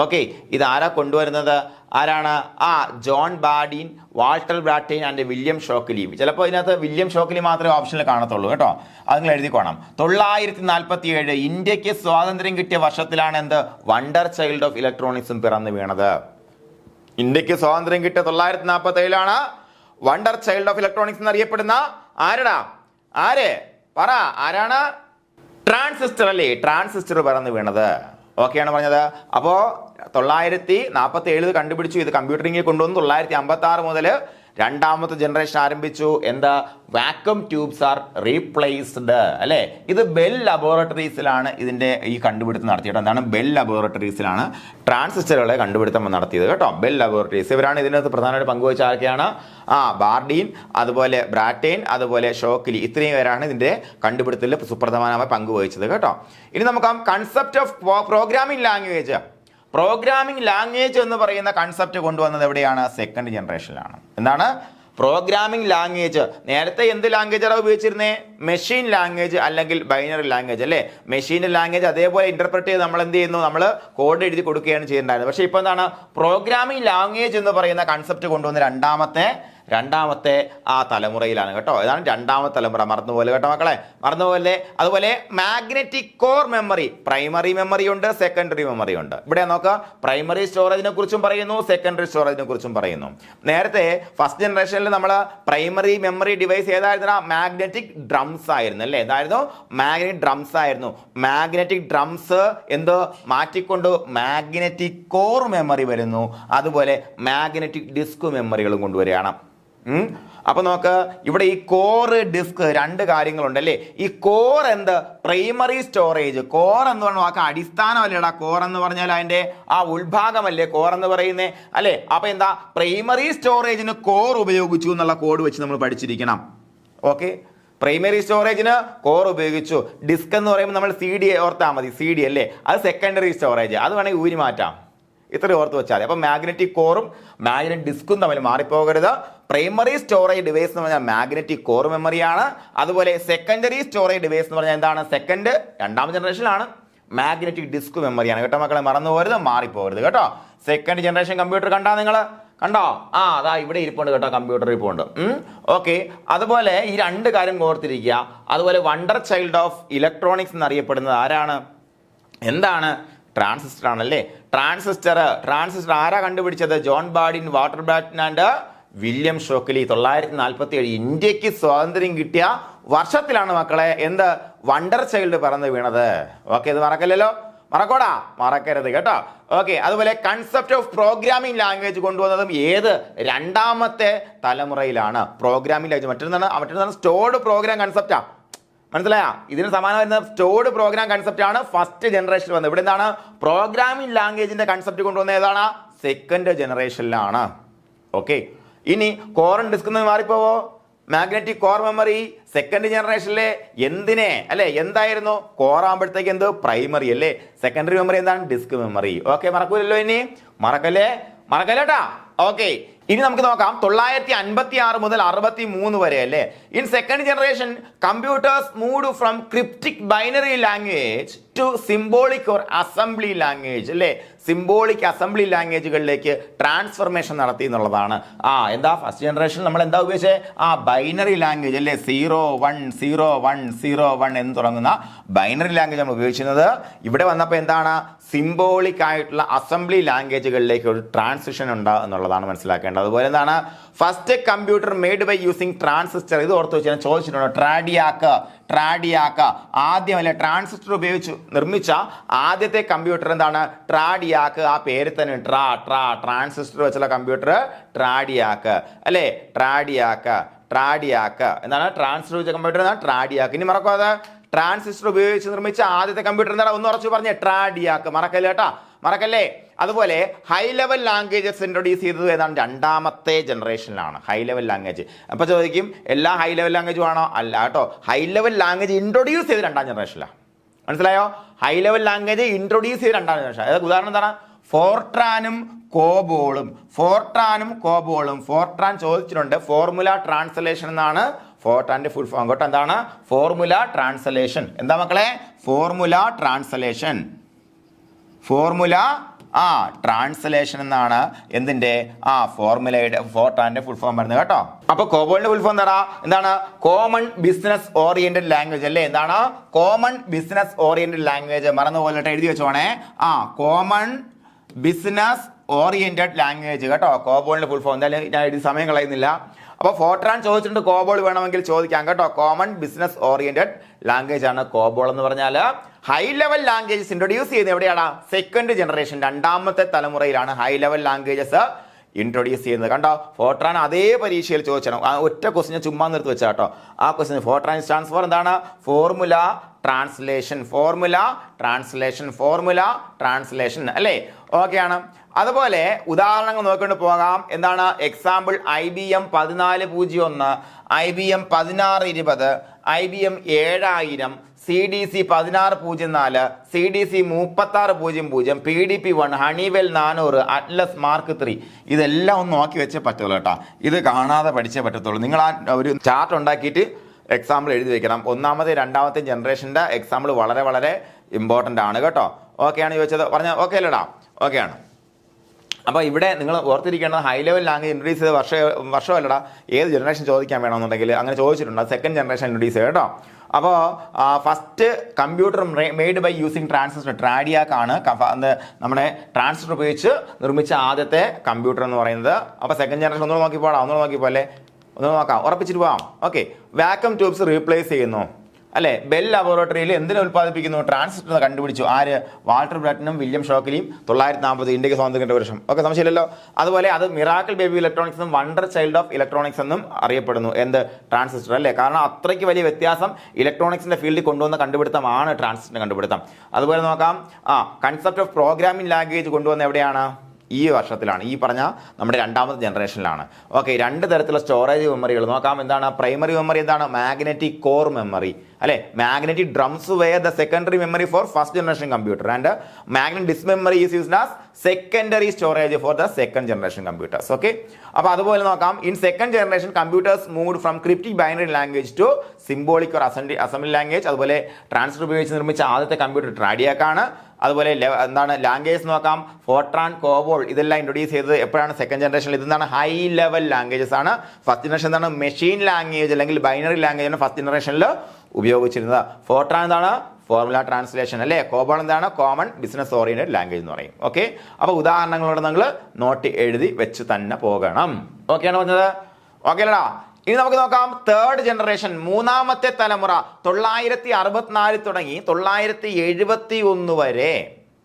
ഓക്കെ, ഇതാരാ കൊണ്ടുവരുന്നത്? ആരാണ്? John Bardeen, Walter Brattain and William Shockley. ചിലപ്പോൾ ഇതിനകത്ത് വില്യം ഷോക്ക്ലി മാത്രമേ ഓപ്ഷനിൽ കാണത്തുള്ളൂ കേട്ടോ, അത് നിങ്ങൾ എഴുതിക്കോണം. 947 ഇന്ത്യക്ക് സ്വാതന്ത്ര്യം കിട്ടിയ വർഷത്തിലാണ് എന്ത്? വണ്ടർ ചൈൽഡ് ഓഫ് ഇലക്ട്രോണിക്സും പിറന്നു വീണത്. ഇന്ത്യക്ക് സ്വാതന്ത്ര്യം കിട്ടിയ 947 വണ്ടർ ചൈൽഡ് ഓഫ് ഇലക്ട്രോണിക്സ് എന്നറിയപ്പെടുന്ന ആരടാ? പറ, ആരാണ്? ട്രാൻസിസ്റ്റർ അല്ലേ, ട്രാൻസിസ്റ്റർ പിറന്നു വീണത്. ഓക്കെയാണ് പറഞ്ഞത്. അപ്പോൾ 947 കണ്ടുപിടിച്ചു, ഇത് കമ്പ്യൂട്ടറിംഗിൽ കൊണ്ടുവന്നു. 956 മുതൽ രണ്ടാമത്തെ ജനറേഷൻ ആരംഭിച്ചു. എന്താ? വാക്വം ട്യൂബ്സ് ആർ റീപ്ലേസ്ഡ് അല്ലേ. ഇത് ബെൽ ലബോറട്ടറീസിലാണ് ഇതിന്റെ ഈ കണ്ടുപിടുത്തം നടത്തിയത്. എന്താണ്? ബെൽ ലബോറട്ടറീസിലാണ് ട്രാൻസിസ്റ്ററുകളെ കണ്ടുപിടുത്തം നടത്തിയത് കേട്ടോ. ബെൽ ലബോറട്ടറീസ് ഇവരാണ് ഇതിനകത്ത് പ്രധാനമായിട്ട് പങ്കുവച്ച ആരൊക്കെയാണ്? ബാർഡീൻ, അതുപോലെ ബ്രാറ്റൈൻ, അതുപോലെ ഷോക്ക്ലി, ഇത്രയും പേരാണ് ഇതിന്റെ കണ്ടുപിടുത്തത്തിൽ സുപ്രധാനമായി പങ്കുവഹിച്ചത് കേട്ടോ. ഇനി നമുക്ക് concept of programming language. Programming language എന്ന് പറയുന്ന കൺസെപ്റ്റ് കൊണ്ടുവന്നത് എവിടെയാണ്? സെക്കൻഡ് ജനറേഷനിലാണ്. എന്താണ്? Programming language. നേരത്തെ എന്ത് ലാംഗ്വേജാണ് ഉപയോഗിച്ചിരുന്നത്? മെഷീൻ ലാംഗ്വേജ് അല്ലെങ്കിൽ ബൈനറി ലാംഗ്വേജ് അല്ലേ. മെഷീൻ ലാംഗ്വേജ് അതേപോലെ ഇന്റർപ്രറ്റ് ചെയ്ത് നമ്മൾ എന്ത് ചെയ്യുന്നു? നമ്മൾ കോഡ് എഴുതി കൊടുക്കുകയാണ് ചെയ്യുന്നുണ്ടായിരുന്നത്. പക്ഷേ ഇപ്പോൾ എന്താണ്? പ്രോഗ്രാമിംഗ് ലാംഗ്വേജ് എന്ന് പറയുന്ന കൺസെപ്റ്റ് കൊണ്ടുവന്ന രണ്ടാമത്തെ തലമുറയിലാണ് കേട്ടോ. ഇതാണ് രണ്ടാമത്തെ തലമുറ. മറന്നുപോലെ കേട്ടോ മക്കളെ, മറന്നുപോലെ. അതുപോലെ magnetic core memory, primary memory ഉണ്ട്, സെക്കൻഡറി മെമ്മറി ഉണ്ട്. ഇവിടെ നോക്കുക, പ്രൈമറി സ്റ്റോറേജിനെ കുറിച്ചും പറയുന്നു, സെക്കൻഡറി സ്റ്റോറേജിനെ കുറിച്ചും പറയുന്നു. നേരത്തെ ഫസ്റ്റ് ജനറേഷനിൽ നമ്മൾ പ്രൈമറി മെമ്മറി ഡിവൈസ് ഏതായിരുന്നു? മാഗ്നറ്റിക് ഡ്രംസ് ആയിരുന്നു അല്ലേ. എന്തായിരുന്നു? മാഗ്നറ്റിക് ഡ്രംസ് ആയിരുന്നു. മാഗ്നറ്റിക് ഡ്രംസ് എന്തോ മാറ്റിക്കൊണ്ട് മാഗ്നറ്റിക് കോർ മെമ്മറി വരുന്നു. അതുപോലെ മാഗ്നറ്റിക് ഡിസ്ക് മെമ്മറികളും കൊണ്ടുവരികയാണ്. അപ്പൊ നോക്ക്, ഇവിടെ ഈ കോർ ഡിസ്ക് രണ്ട് കാര്യങ്ങളുണ്ട് അല്ലേ. ഈ കോർ എന്ത്? Primary storage. കോർ എന്ന് പറഞ്ഞ വാക്ക് അടിസ്ഥാനമല്ലേടാ. കോർ എന്ന് പറഞ്ഞാൽ അതിന്റെ ഉത്ഭാഗമല്ലേ കോർ എന്ന് പറയുന്നേ അല്ലേ. അപ്പൊ എന്താ? പ്രൈമറി സ്റ്റോറേജിന് കോർ ഉപയോഗിച്ചു എന്നുള്ള കോഡ് വെച്ച് നമ്മൾ പഠിച്ചിരിക്കണം. ഓക്കെ, പ്രൈമറി സ്റ്റോറേജിന് കോർ ഉപയോഗിച്ചു. ഡിസ്ക് എന്ന് പറയുമ്പോൾ നമ്മൾ CD ഓർത്താൽ മതി. CD അല്ലേ, അത് സെക്കൻഡറി സ്റ്റോറേജ്. അത് വേണമെങ്കിൽ ഊരി മാറ്റാം. ഇത്രയും ഓർത്ത് വെച്ചാൽ മതി. അപ്പം മാഗ്നറ്റിക് കോറും മാഗ്നറ്റിക് ഡിസ്കും തമ്മിൽ മാറിപ്പോകരുത്. പ്രൈമറി സ്റ്റോറേജ് ഡിവൈസ് എന്ന് പറഞ്ഞാൽ മാഗ്നറ്റിക് കോർ മെമ്മറിയാണ്. അതുപോലെ സെക്കൻഡറി സ്റ്റോറേജ് ഡിവൈസ് എന്ന് പറഞ്ഞാൽ എന്താണ്? രണ്ടാം ജനറേഷനിലാണ് മാഗ്നറ്റിക് ഡിസ്ക് മെമ്മറിയാണ് കേട്ടോ മക്കളെ. മറന്നു പോകരുത്, മാറിപ്പോകരുത് കേട്ടോ. സെക്കൻഡ് ജനറേഷൻ കമ്പ്യൂട്ടർ കണ്ടോ? അതാ ഇവിടെ ഇരിപ്പുണ്ട് കേട്ടോ, കമ്പ്യൂട്ടർ ഇരിപ്പുണ്ട്. ഓക്കെ, അതുപോലെ ഈ രണ്ട് കാര്യം ഓർത്തിരിക്കുക. അതുപോലെ വണ്ടർ ചൈൽഡ് ഓഫ് ഇലക്ട്രോണിക്സ് എന്നറിയപ്പെടുന്നത് ആരാണ്? എന്താണ്? ട്രാൻസിസ്റ്റർ ആണല്ലേ. ട്രാൻസിസ്റ്റർ ആരാ കണ്ടുപിടിച്ചത്? John Bardeen, Walter Brattain and William Shockley. 947 ഇന്ത്യക്ക് സ്വാതന്ത്ര്യം കിട്ടിയ വർഷത്തിലാണ് മക്കളെ എന്ത്? വണ്ടർ ചൈൽഡ് പിറന്നു വീണത്. ഓക്കെ, ഇത് മറക്കല്ലോ, മറക്കരുത് കേട്ടോ. ഓക്കെ, അതുപോലെ കൺസെപ്റ്റ് ഓഫ് പ്രോഗ്രാമിംഗ് ലാംഗ്വേജ് കൊണ്ടുവന്നതും രണ്ടാമത്തെ തലമുറയിലാണ്. പ്രോഗ്രാമിംഗ് ലാംഗ്വേജ് മറ്റൊന്നാണ് സ്റ്റോർഡ് പ്രോഗ്രാം കൺസെപ്റ്റാ. മനസ്സിലായോ? ഇതിന് സമാനം വരുന്ന സ്റ്റോർഡ് പ്രോഗ്രാം കൺസെപ്റ്റ് ആണ് ഫസ്റ്റ് ജനറേഷനിൽ വന്നത്. ഇവിടെ എന്താണ്? പ്രോഗ്രാമിംഗ് ലാംഗ്വേജിന്റെ കൺസെപ്റ്റ് കൊണ്ടുവന്ന ഏതാണ്? സെക്കൻഡ് ജനറേഷനിലാണ്. ഓക്കെ, ഇനി കോറും ഡിസ്ക് മാറിപ്പോവോ? മാഗ്നറ്റിക് കോർ മെമ്മറി സെക്കൻഡ് ജനറേഷനിലെ എന്തായിരുന്നു? കോറാകുമ്പോഴത്തേക്ക് എന്ത്? പ്രൈമറി അല്ലേ. സെക്കൻഡറി മെമ്മറി എന്താണ്? Disk memory. ഓക്കെ, മറക്കൂലല്ലോ. ഇനി മറക്കല്ലേട്ടാ. ഓക്കെ, ഇനി നമുക്ക് നോക്കാം 956 മുതൽ 63 വരെ അല്ലേ. In second generation computers moved from cryptic binary language to symbolic or assembly language അല്ലേ. സിംബോളിക് അസംബ്ലി ലാംഗ്വേജുകളിലേക്ക് ട്രാൻസ്ഫർമേഷൻ നടത്തി എന്നുള്ളതാണ്. എന്താ ഫസ്റ്റ് ജനറേഷൻ നമ്മൾ എന്താ ഉപയോഗിച്ചത്? ബൈനറി ലാംഗ്വേജ് അല്ലേ. 0 1 0 1 0 1 എന്ന് തുടങ്ങുന്ന ബൈനറി ലാംഗ്വേജ് നമ്മൾ ഉപയോഗിക്കുന്നത്. ഇവിടെ വന്നപ്പോൾ എന്താണ്? സിംബോളിക് ആയിട്ടുള്ള അസംബ്ലി ലാംഗ്വേജുകളിലേക്ക് ഒരു ട്രാൻസിഷൻ ഉണ്ടാകും എന്നുള്ളതാണ് മനസ്സിലാക്കേണ്ടത്. അതുപോലെ എന്താണ്? First computer made by using transistor. ഇത് ഓർത്ത് വെച്ചാൽ ചോദിച്ചിട്ടുണ്ടോ? ട്രാഡിയാക്ക ആദ്യമല്ലേ ട്രാൻസിസ്റ്റർ ഉപയോഗിച്ച് നിർമ്മിച്ച ആദ്യത്തെ കമ്പ്യൂട്ടർ എന്താണ്? ട്രാഡിയാക്ക്. ആ പേര് തന്നെ ട്രാൻസിസ്റ്റർ വെച്ചുള്ള കമ്പ്യൂട്ടർ ട്രാഡിയാക്ക് അല്ലേ. ട്രാഡിയാക്ക് എന്താണ്? ട്രാൻസിസ്റ്റർ വെച്ച കമ്പ്യൂട്ടർ എന്താണ്? ട്രാഡിയാക്ക്. ഇനി മറക്കാതെ ട്രാൻസിസ്റ്റർ ഉപയോഗിച്ച് നിർമ്മിച്ച ആദ്യത്തെ കമ്പ്യൂട്ടർ എന്താണ്? ഒന്ന് ഉറച്ചു പറഞ്ഞേ, ട്രാഡിയാക്ക്. മറക്കല്ലേ. അതുപോലെ ഹൈ ലെവൽ ലാംഗ്വേജസ് ഇൻട്രൊഡ്യൂസ് ചെയ്തത് ഏതാണ്? രണ്ടാമത്തെ ജനറേഷനിലാണ് ഹൈ ലെവൽ ലാംഗ്വേജ്. അപ്പോൾ ചോദിക്കും എല്ലാ ഹൈ ലെവൽ ലാംഗ്വേജും ആണോ? അല്ല കേട്ടോ. ഹൈ ലെവൽ ലാംഗ്വേജ് ഇൻട്രൊഡ്യൂസ് ചെയ്ത് രണ്ടാം ജനറേഷനിലാണ്. മനസ്സിലായോ? ഹൈ ലെവൽ ലാംഗ്വേജ് ഇൻട്രൊഡ്യൂസ് ചെയ്ത് രണ്ടാം ജനറേഷൻ. അതായത് ഉദാഹരണം എന്താണ്? ഫോർട്രാനും കോബോളും. ഫോർട്രാൻ ചോദിച്ചിട്ടുണ്ട്. ഫോർമുല ട്രാൻസ്ലേഷൻ എന്നാണ് ഫോർട്രാന്റെ ഫുൾ ഫോം കേട്ടോ. എന്താണ്? Formula translation. എന്താ മക്കളെ? ഫോർമുല ട്രാൻസ്ലേഷൻ എന്നാണ് എന്തിന്റെ ഫോർമുലയുടെ ഫോർട്രാന്റെ ഫുൾ ഫോം വരുന്നത് കേട്ടോ. അപ്പൊ കോബോളിന്റെ ഫുൾ ഫോം എന്താണ്? കോമൺ ബിസിനസ് ഓറിയന്റഡ് ലാംഗ്വേജ് അല്ലേ? എന്താണ്? Common business oriented language. മറന്നു പോലെ എഴുതി വെച്ചോണേ. കോമൺ ബിസിനസ് ഓറിയന്റഡ് ലാംഗ്വേജ് കേട്ടോ. കോബോളിന്റെ ഫുൾ ഫോം. എന്തായാലും ഞാൻ എഴുതി സമയം കളയുന്നില്ല. അപ്പോൾ ഫോർട്രാൻ ചോദിച്ചിട്ടുണ്ട്, കോബോൾ വേണമെങ്കിൽ ചോദിക്കാം കേട്ടോ. കോമൺ ബിസിനസ് ഓറിയന്റഡ് ലാംഗ്വേജ് ആണ് കോബോൾ എന്ന് പറഞ്ഞാൽ. ഹൈ ലെവൽ ലാംഗ്വേജസ് ഇൻട്രൊഡ്യൂസ് ചെയ്യുന്നത് എവിടെയാണ്? സെക്കൻഡ് ജനറേഷൻ, രണ്ടാമത്തെ തലമുറയിലാണ് ഹൈ ലെവൽ ലാംഗ്വേജസ് ഇൻട്രൊഡ്യൂസ് ചെയ്യുന്നത്. കണ്ടോ, ഫോർട്രാൻ അതേ പരീക്ഷയിൽ ചോദിച്ചാണ്. ഒറ്റ ക്വസ്റ്റ്യൻ ചുമ്മാ നിർത്തി വെച്ചാൽ കേട്ടോ. ആ ക്വസ്റ്റ്യൻ ഫോർട്രാൻ സ്റ്റാൻഡ്സ് ഫോർ എന്താണ്? Formula translation, formula translation, formula translation അല്ലേ? ഓക്കെ ആണ്. അതുപോലെ ഉദാഹരണങ്ങൾ നോക്കിക്കൊണ്ട് പോകാം. എന്താണ്? Example IBM 1401, IBM 1620, IBM 7000, CDC 1604, CDC 3600, PDP-1, Honeywell 400, Atlas mark 3. ഇതെല്ലാം ഒന്ന് നോക്കി വെച്ചേ പറ്റുള്ളൂ കേട്ടോ. ഇത് കാണാതെ പഠിച്ചേ പറ്റത്തുള്ളൂ. നിങ്ങൾ ഒരു ചാർട്ട് ഉണ്ടാക്കിയിട്ട് എക്സാമ്പിൾ എഴുതി വെക്കണം. ഒന്നാമത്തെ രണ്ടാമത്തെ ജനറേഷൻ്റെ എക്സാമ്പിൾ വളരെ വളരെ ഇമ്പോർട്ടൻ്റ് ആണ് കേട്ടോ. ഓക്കെയാണ് ചോദിച്ചത്? പറഞ്ഞ ഓക്കെ അല്ലേടാ? ഓക്കെയാണ്. അപ്പോൾ ഇവിടെ നിങ്ങൾ ഓർത്തിരിക്കേണ്ടത് ഹൈ ലെവൽ ലാംഗ്വേജ് ഇൻട്രൊഡ്യൂസ് ചെയ്ത വർഷമല്ലടാ, ഏത് ജനറേഷൻ ചോദിക്കാൻ വേണമെന്നുണ്ടെങ്കിൽ അങ്ങനെ ചോദിച്ചിട്ടുണ്ട്. സെക്കൻഡ് ജനറേഷൻ ഇൻട്രൊഡ്യൂസ് ചെയ്യുക കേട്ടോ. അപ്പോൾ first computer made by using transistor, TRADIC ആണ് നമ്മുടെ ട്രാൻസിസ്റ്റർ ഉപയോഗിച്ച് നിർമ്മിച്ച ആദ്യത്തെ കമ്പ്യൂട്ടർ എന്ന് പറയുന്നത്. അപ്പോൾ സെക്കൻഡ് ജനറേഷൻ ഒന്നുകൂടെ നോക്കിപ്പോലെ ഒന്ന് നോക്കാം, ഉറപ്പിച്ചിട്ട് പോകാം. ഓക്കെ. വാക്വം ട്യൂബ്സ് റീപ്ലേസ് ചെയ്യുന്നു അല്ലേ? ബെൽ ലബോറട്ടറിയിൽ എന്തിനെ ഉൽപ്പാദിപ്പിക്കുന്നു? ട്രാൻസിസ്റ്റർ കണ്ടുപിടിച്ചു. ആര്? വാൾട്ടർ ബ്രാറ്റനും വില്യം ഷോക്ലിയും 940, ഇന്ത്യക്ക് സ്വാതന്ത്ര്യം വർഷം. ഓക്കെ, സംശയമില്ലല്ലോ. അതുപോലെ അത് മിറാക്കിൾ ബേബി ഇലക്ട്രോണിക്സ് എന്നും വണ്ടർ ചൈൽഡ് ഓഫ് ഇലക്ട്രോണിക്സ് എന്നും അറിയപ്പെടുന്നു. എന്ത്? ട്രാൻസിസ്റ്റർ അല്ലേ? കാരണം അത്രയ്ക്ക് വലിയ വ്യത്യാസം ഇലക്ട്രോണിക്സിന്റെ ഫീൽഡിൽ കൊണ്ടുവന്ന കണ്ടുപിടുത്തമാണ് ട്രാൻസിസ്റ്ററിന്റെ കണ്ടുപിടുത്തം. അതുപോലെ നോക്കാം, കൺസെപ്റ്റ് ഓഫ് പ്രോഗ്രാമിംഗ് ലാംഗ്വേജ് കൊണ്ടുവന്ന എവിടെയാണ്? ഈ വർഷത്തിലാണ്, ഈ പറഞ്ഞ നമ്മുടെ രണ്ടാമത്തെ ജനറേഷനിലാണ്. ഓക്കെ. രണ്ട് തരത്തിലുള്ള സ്റ്റോറേജ് മെമ്മറികൾ നോക്കാം. എന്താണ്? പ്രൈമറി മെമ്മറി എന്താണ്? മാഗ്നറ്റിക് കോർ മെമ്മറി അല്ലെ? Magnetic drums were the secondary memory for first generation computer and magnetic disk memory is used as secondary storage for the second generation computers. Okay. അപ്പോൾ അതുപോലെ നോക്കാം, in second generation computers moved from cryptic binary language to symbolic or assembly language. അതുപോലെ transistor ഉപയോഗിച്ച് നിർമ്മിച്ച ആദ്യത്തെ computer ട്രാഡിയാക്ക് ആണ്. അതുപോലെ എന്താണ് ലാംഗ്വേജ് നോക്കാം, ഫോർട്രാൻ, കോബോൾ, ഇതെല്ലാം ഇൻട്രൊഡ്യൂസ് ചെയ്തത് എപ്പോഴാണ്? സെക്കൻഡ് ജനറേഷനിൽ. ഇതെന്താണ്? ഹൈ ലെവൽ ലാംഗ്വേജസ് ആണ്. ഫസ്റ്റ് ജനറേഷൻ എന്താണ്? മെഷീൻ ലാംഗ്വേജ് അല്ലെങ്കിൽ ബൈനറി ലാംഗ്വേജ് ആണ് ഫസ്റ്റ് ജനറേഷനിൽ ഉപയോഗിച്ചിരുന്നത്. ഫോർട്രാൻ എന്താണ്? ഫോർമുല ട്രാൻസ്ലേഷൻ അല്ലേ? കോബോൾ എന്താണ്? കോമൺ ബിസിനസ് ഓറിയന്റഡ് ലാംഗ്വേജ് എന്ന് പറയും. ഓക്കെ. അപ്പോൾ ഉദാഹരണങ്ങളോട് നിങ്ങൾ നോട്ട് എഴുതി വെച്ച് തന്നെ പോകണം. ഓക്കെയാണ് പറഞ്ഞത്? ഓക്കെ അല്ലടാ? ഇനി നമുക്ക് നോക്കാം തേർഡ് ജനറേഷൻ, മൂന്നാമത്തെ തലമുറ. 964 തുടങ്ങി 971 വരെ,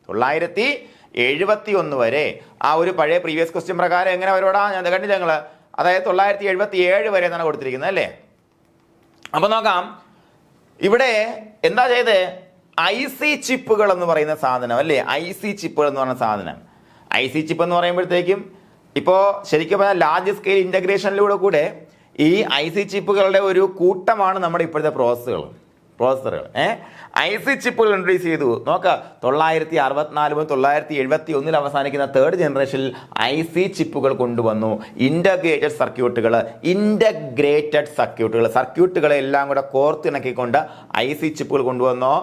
971 വരെ ആ ഒരു പഴയ പ്രീവിയസ് ക്വസ്റ്റ്യൻ പ്രകാരം എങ്ങനെ വരുവാടാ? ഞാൻ കണ്ടില്ല ഞങ്ങൾ. അതായത് 977 വരെ എന്നാണ് കൊടുത്തിരിക്കുന്നത് അല്ലേ? അപ്പൊ നോക്കാം, ഇവിടെ എന്താ ചെയ്തത്? IC ചിപ്പുകൾ എന്ന് പറയുന്ന സാധനം അല്ലേ? IC ചിപ്പുകൾ എന്ന് പറയുന്ന സാധനം. IC ചിപ്പ് എന്ന് പറയുമ്പോഴത്തേക്കും ഇപ്പോൾ ശരിക്കും പറഞ്ഞാൽ ലാർജ് സ്കെയിൽ ഇൻ്റഗ്രേഷനിലൂടെ കൂടെ ഈ IC ചിപ്പുകളുടെ ഒരു കൂട്ടമാണ് നമ്മുടെ ഇപ്പോഴത്തെ പ്രോസസ്സറുകൾ. IC ചിപ്പുകൾ ഇൻട്രൊഡ്യൂസ് ചെയ്തു. നോക്കുക, 964 മുതൽ 971 അവസാനിക്കുന്ന തേർഡ് ജനറേഷനിൽ IC ചിപ്പുകൾ കൊണ്ടുവന്നു. ഇൻ്റഗ്രേറ്റഡ് സർക്യൂട്ടുകളെ എല്ലാം കൂടെ കോർത്തിണക്കിക്കൊണ്ട് IC ചിപ്പുകൾ കൊണ്ടുവന്നു.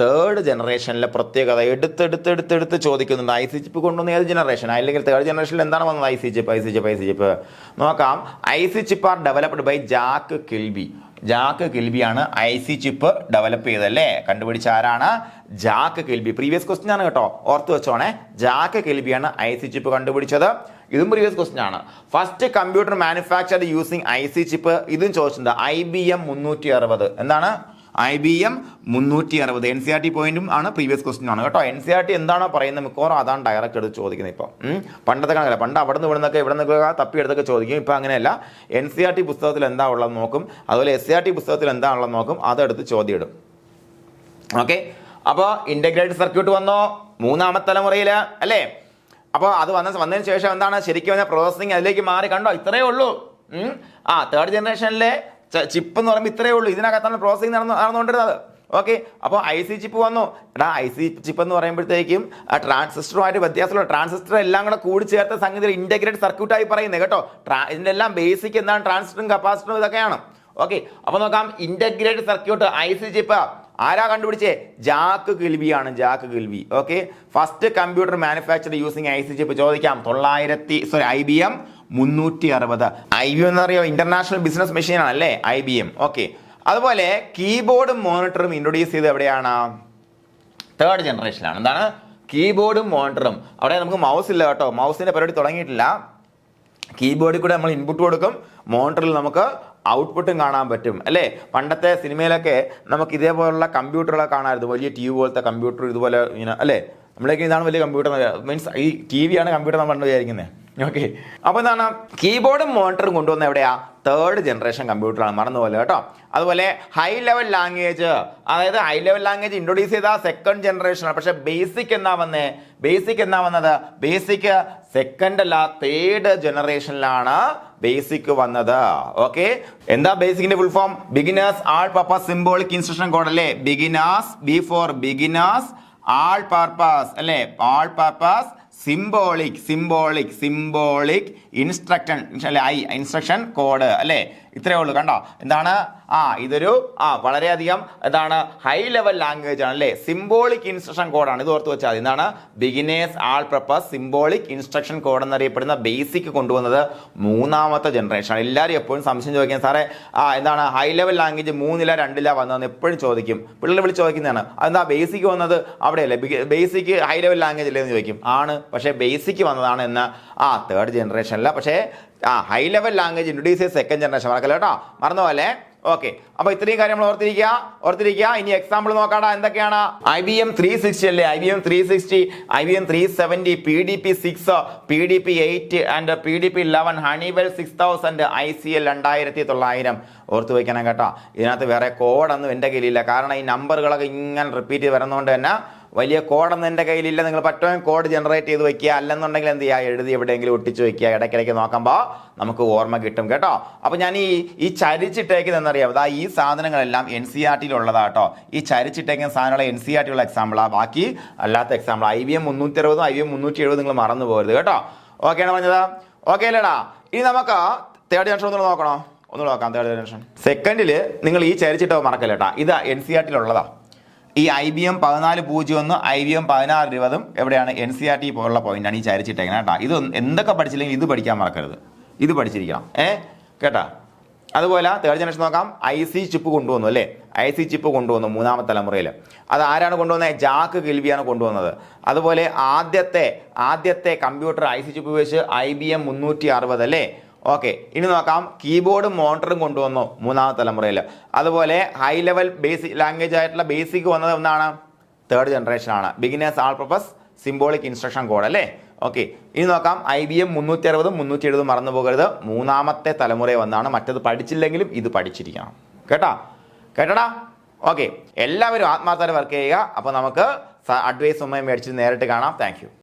തേർഡ് ജനറേഷനിലെ പ്രത്യേകത എടുത്തെടുത്ത് ചോദിക്കുന്നുണ്ട്. IC ചിപ്പ് കൊണ്ടുവന്ന ഏത് ജനറേഷൻ? അല്ലെങ്കിൽ തേർഡ് ജനറേഷനിൽ എന്താണ് വന്നത്? IC ചിപ്പ് നോക്കാം. IC chip are developed by Jack കിൽബിയാണ് IC ചിപ്പ് ഡെവലപ്പ് ചെയ്തല്ലേ? കണ്ടുപിടിച്ച ആരാണ്? Jack Kilby. പ്രീവിയസ് ക്വസ്റ്റ്യൻ ആണ് കേട്ടോ, ഓർത്ത് വെച്ചോണേ. ജാക്ക് കിൽബിയാണ് IC ചിപ്പ് കണ്ടുപിടിച്ചത്. ഇതും പ്രീവിയസ് ക്വസ്റ്റ്യൻ ആണ്. First computer manufactured using IC chip, ഇതും ചോദിച്ചിട്ടുണ്ട്. IBM 360. എന്താണ്? IBM 360. NCERT പോയിന്റും ആണ്, പ്രീവിയസ് ക്വസ്റ്റ്യൻ ആണ് കേട്ടോ. NCERT എന്താണോ പറയുന്നത് മിക്കവാറും അതാണ് ഡയറക്റ്റ് എടുത്ത് ചോദിക്കുന്നത്. ഇപ്പം പണ്ടത്തെ കണക്കല്ല. പണ്ട് അവിടെ നിന്നൊക്കെ തപ്പിയെടുത്തൊക്കെ ചോദിക്കും. ഇപ്പം അങ്ങനെയല്ല. NCERT പുസ്തകത്തിൽ എന്താ ഉള്ളത് നോക്കും, അതുപോലെ SCERT പുസ്തകത്തിൽ എന്താ ഉള്ളത് നോക്കും, അതെടുത്ത് ചോദ്യം ഇടും. ഓക്കെ. അപ്പോൾ ഇൻ്റഗ്രേറ്റഡ് സർക്യൂട്ട് വന്നോ മൂന്നാമത്തെ തലമുറയിൽ അല്ലേ? അപ്പോൾ അത് വന്നതിന് ശേഷം എന്താണ് ശരിക്കും പറഞ്ഞാൽ പ്രോസസ്സിങ് അതിലേക്ക് മാറി. കണ്ടോ, ഇത്രയേ ഉള്ളൂ. തേർഡ് ജനറേഷനിലെ ചിപ്പ് എന്ന് പറയുമ്പോൾ ഇത്രയേ ഉള്ളൂ. ഇതിനകത്താണ് പ്രോസസ്സിങ് നടന്നുകൊണ്ടിരുന്നത്. ഓക്കെ. അപ്പോൾ IC ചിപ്പ് വന്നു. IC ചിപ്പ് എന്ന് പറയുമ്പോഴത്തേക്കും ട്രാൻസിസ്റ്ററുമായിട്ട് വ്യത്യാസമുള്ള ട്രാൻസിസ്റ്റർ എല്ലാം കൂടെ കൂടി ചേർത്ത സംഗതി ഇൻ്റഗ്രേറ്റഡ് സർക്യൂട്ടായി പറയുന്നത് കേട്ടോ. ഇതിൻ്റെ എല്ലാം ബേസിക് എന്താണ്? ട്രാൻസിസ്റ്ററും കപ്പാസിറ്ററും ഇതൊക്കെയാണ്. ഓക്കെ. അപ്പോൾ നോക്കാം, ഇൻ്റഗ്രേറ്റഡ് സർക്യൂട്ട് IC ചിപ്പ് ആരാ കണ്ടുപിടിച്ചേ? ജാക്ക് ഗിൽബിയാണ്, Jack Kilby. Okay, first computer manufacture using I C chip ചോദിക്കാം. IBM 360. IBM എന്ന് പറയുമ്പോൾ ഇന്റർനാഷണൽ ബിസിനസ് മെഷീൻ ആണല്ലേ IBM. ഓക്കെ, അതുപോലെ കീബോർഡും മോണിറ്ററും ഇൻട്രൊഡ്യൂസ് ചെയ്ത് എവിടെയാണ്? തേർഡ് ജനറേഷനിലാണ്. എന്താണ്? കീബോർഡും മോണിറ്ററും. അവിടെ നമുക്ക് മൗസ് ഇല്ല കേട്ടോ, മൗസിന്റെ പരിപാടി തുടങ്ങിയിട്ടില്ല. കീബോർഡിൽ കൂടെ നമ്മൾ ഇൻപുട്ട് കൊടുക്കും, മോണിറ്ററിൽ നമുക്ക് ഔട്ട്പുട്ടും കാണാൻ പറ്റും അല്ലേ? പണ്ടത്തെ സിനിമയിലൊക്കെ നമുക്ക് ഇതേപോലുള്ള കമ്പ്യൂട്ടറുകളൊക്കെ കാണാമായിരുന്നു, വലിയ TV പോലത്തെ കമ്പ്യൂട്ടർ ഇതുപോലെ ഇങ്ങനെ അല്ലേ? നമ്മളേക്ക് ഇതാണ് വലിയ കമ്പ്യൂട്ടർ, മീൻസ് ഈ TV ആണ് കമ്പ്യൂട്ടർ നമ്മൾ വിചാരിക്കുന്നത്. ഓക്കെ, അപ്പോൾ എന്താണ്? കീബോർഡും മോണിറ്ററും കൊണ്ടുവന്ന എവിടെയാ? തേർഡ് ജനറേഷൻ കമ്പ്യൂട്ടറാണ്, മറന്നുപോലെ കേട്ടോ. അതുപോലെ ഹൈ ലെവൽ ലാംഗ്വേജ്, അതായത് ഹൈ ലെവൽ ലാംഗ്വേജ് ഇൻട്രൊഡ്യൂസ് ചെയ്ത സെക്കൻഡ് ജനറേഷനാണ്. പക്ഷെ ബേസിക് എന്നാ വന്നത്? ബേസിക് സെക്കൻഡ് അല്ല, തേർഡ് ജനറേഷനിലാണ് ബേസിക് വന്നത്. ഓക്കെ, എന്താ ബേസിക്കിന്റെ ഫുൾ ഫോം? ബിഗിനേഴ്സ് ആൾ പർപ്പസ് സിംബോളിക് ഇൻസ്ട്രക്ഷൻ കോഡ് അല്ലേ? Beginners, B for beginners, all purpose അല്ലേ? ആൾ പർപ്പസ് സിംബോളിക് ഇൻസ്ട്രക്ഷൻ കോഡ് അല്ലേ? ഇത്രയേ ഉള്ളൂ. കണ്ടോ എന്താണ്? ഇതൊരു വളരെയധികം എന്താണ് ഹൈ ലെവൽ ലാംഗ്വേജ് ആണ് അല്ലേ? സിംബോളിക് ഇൻസ്ട്രക്ഷൻ കോഡാണ്. ഇത് ഓർത്ത് വെച്ചാൽ എന്താണ്? ബിഗിനേഴ്സ് ആൾ പർപ്പസ് സിംബോളിക് ഇൻസ്ട്രക്ഷൻ കോഡ് എന്നറിയപ്പെടുന്ന ബേസിക് കൊണ്ടുവന്നത് മൂന്നാമത്തെ ജനറേഷൻ ആണ്. എല്ലാവരും എപ്പോഴും സംശയം ചോദിക്കും, സാറേ എന്താണ് ഹൈ ലെവൽ ലാംഗ്വേജ് 3ല 2ല വന്നതെന്ന് എപ്പോഴും ചോദിക്കും, പിള്ളേർ വിളിച്ച് ചോദിക്കുന്നതാണ്. അതെന്താ ബേസിക് വന്നത് അവിടെയല്ലേ? ബേസിക് ഹൈ ലെവൽ ലാംഗ്വേജ് അല്ലേ എന്ന് ചോദിക്കും. ആണ്, പക്ഷേ ബേസിക് വന്നതാണ് എന്ന് തേർഡ് ജനറേഷനില്ല. പക്ഷേ ഹൈ ലെവൽ ലാംഗ്വേജ് ഇൻട്രൊഡ്യൂസ് ചെയ്ത സെക്കൻഡ് ജനറേഷൻ. മറക്കല്ലോ കേട്ടോ, മറന്നു പോലെ. ഓക്കെ, അപ്പൊ ഇത്രയും കാര്യം നമ്മൾ ഓർത്തിരിക്കുക. ഇനി എക്സാമ്പിൾ നോക്കാടാ. എന്തൊക്കെയാണ്? IBM 360 അല്ലേ? IBM 360, IBM 370, PDP 6, PDP 8 and PDP 11, Honeywell 6000, ICL 2900. ഓർത്ത് വയ്ക്കണം കേട്ടോ. ഇതിനകത്ത് വേറെ കോഡൊന്നും എൻ്റെ കയ്യിലില്ല, കാരണം ഈ നമ്പറുകളൊക്കെ ഇങ്ങനെ റിപ്പീറ്റ് ചെയ്ത് വരുന്നതുകൊണ്ട് തന്നെ വലിയ കോഡൊന്നും എൻ്റെ കയ്യിലില്ല. നിങ്ങൾ പറ്റുമെങ്കിൽ കോഡ് ജനറേറ്റ് ചെയ്ത് വെക്കുക, അല്ലെന്നുണ്ടെങ്കിൽ എന്ത് ചെയ്യുക, എഴുതി എവിടെയെങ്കിലും ഒട്ടിച്ച് വെക്കുക. ഇടയ്ക്കിടയ്ക്ക് നോക്കുമ്പോൾ നമുക്ക് ഓർമ്മ കിട്ടും കേട്ടോ. അപ്പോൾ ഞാൻ ഈ ചരിച്ചിട്ടേക്കുന്നറിയാം, ഈ സാധനങ്ങളെല്ലാം NCERT-യിലുള്ളതാട്ടോ. ഈ ചരിച്ചിട്ടേക്കുന്ന സാധനങ്ങൾ NCERT-യുള്ള എക്സാമ്പിളാണ്. ബാക്കി അല്ലാത്ത എക്സാമ്പിൾ IBM 360, IBM 370 നിങ്ങൾ മറന്നു പോകരുത് കേട്ടോ. ഓക്കെയാണ് പറഞ്ഞത്? ഓക്കെ അല്ലേടാ? ഇനി നമുക്ക് തേർഡ് ജനറേഷൻ ഒന്നുകൂടെ നോക്കാം. തേർഡ് ജനറേഷൻ സെക്കൻഡിൽ നിങ്ങൾ ഈ ചരിച്ചിട്ടോ മറക്കല്ലേട്ടാ. ഇത് NCERT-യിലുള്ളതാ. ഈ IBM 1401, IBM 1620 എവിടെയാണ്? NCERT പോലുള്ള പോയിന്റാണ് ഈ ചരിച്ചിട്ടേക്കുന്നത് കേട്ടോ. ഇത് എന്തൊക്കെ പഠിച്ചില്ലെങ്കിൽ ഇത് പഠിക്കാൻ മറക്കരുത്, ഇത് പഠിച്ചിരിക്കണം കേട്ടാ. അതുപോലെ തേർഡ് ജനറേഷൻ നോക്കാം. IC ചിപ്പ് കൊണ്ടുവന്നു അല്ലേ? IC ചിപ്പ് കൊണ്ടുവന്നു മൂന്നാമത്തെ തലമുറയിൽ. അത് ആരാണ് കൊണ്ടുവന്നത്? ജാക്ക് ഗിൽബിയാണ് കൊണ്ടുവന്നത്. അതുപോലെ ആദ്യത്തെ കമ്പ്യൂട്ടർ IC ചിപ്പ് ഉപയോഗിച്ച് IBM 360 അല്ലേ? ഓക്കെ, ഇനി നോക്കാം. കീബോർഡും മോണിറ്ററും കൊണ്ടുവന്നു മൂന്നാമത്തെ തലമുറയിൽ. അതുപോലെ ഹൈ ലെവൽ ബേസിക് ലാംഗ്വേജ് ആയിട്ടുള്ള ബേസിക് വന്നത് ഒന്നാണ് തേർഡ് ജനറേഷൻ ആണ്. ബിഗിനേഴ്സ് ആൾ പർപ്പസ് സിംബോളിക് ഇൻസ്ട്രക്ഷൻ കോഡ് അല്ലേ? ഓക്കെ, ഇനി നോക്കാം. IBM 360, 370 മറന്നു പോകരുത്, മൂന്നാമത്തെ തലമുറയിൽ വന്നാണ്. മറ്റത് പഠിച്ചില്ലെങ്കിലും ഇത് പഠിച്ചിരിക്കണം കേട്ടടാ. ഓക്കെ, എല്ലാവരും ആത്മാർത്ഥത വർക്ക് ചെയ്യുക. അപ്പോൾ നമുക്ക് അഡ്വൈസ് മേടിച്ച് നേരിട്ട് കാണാം. Thank you.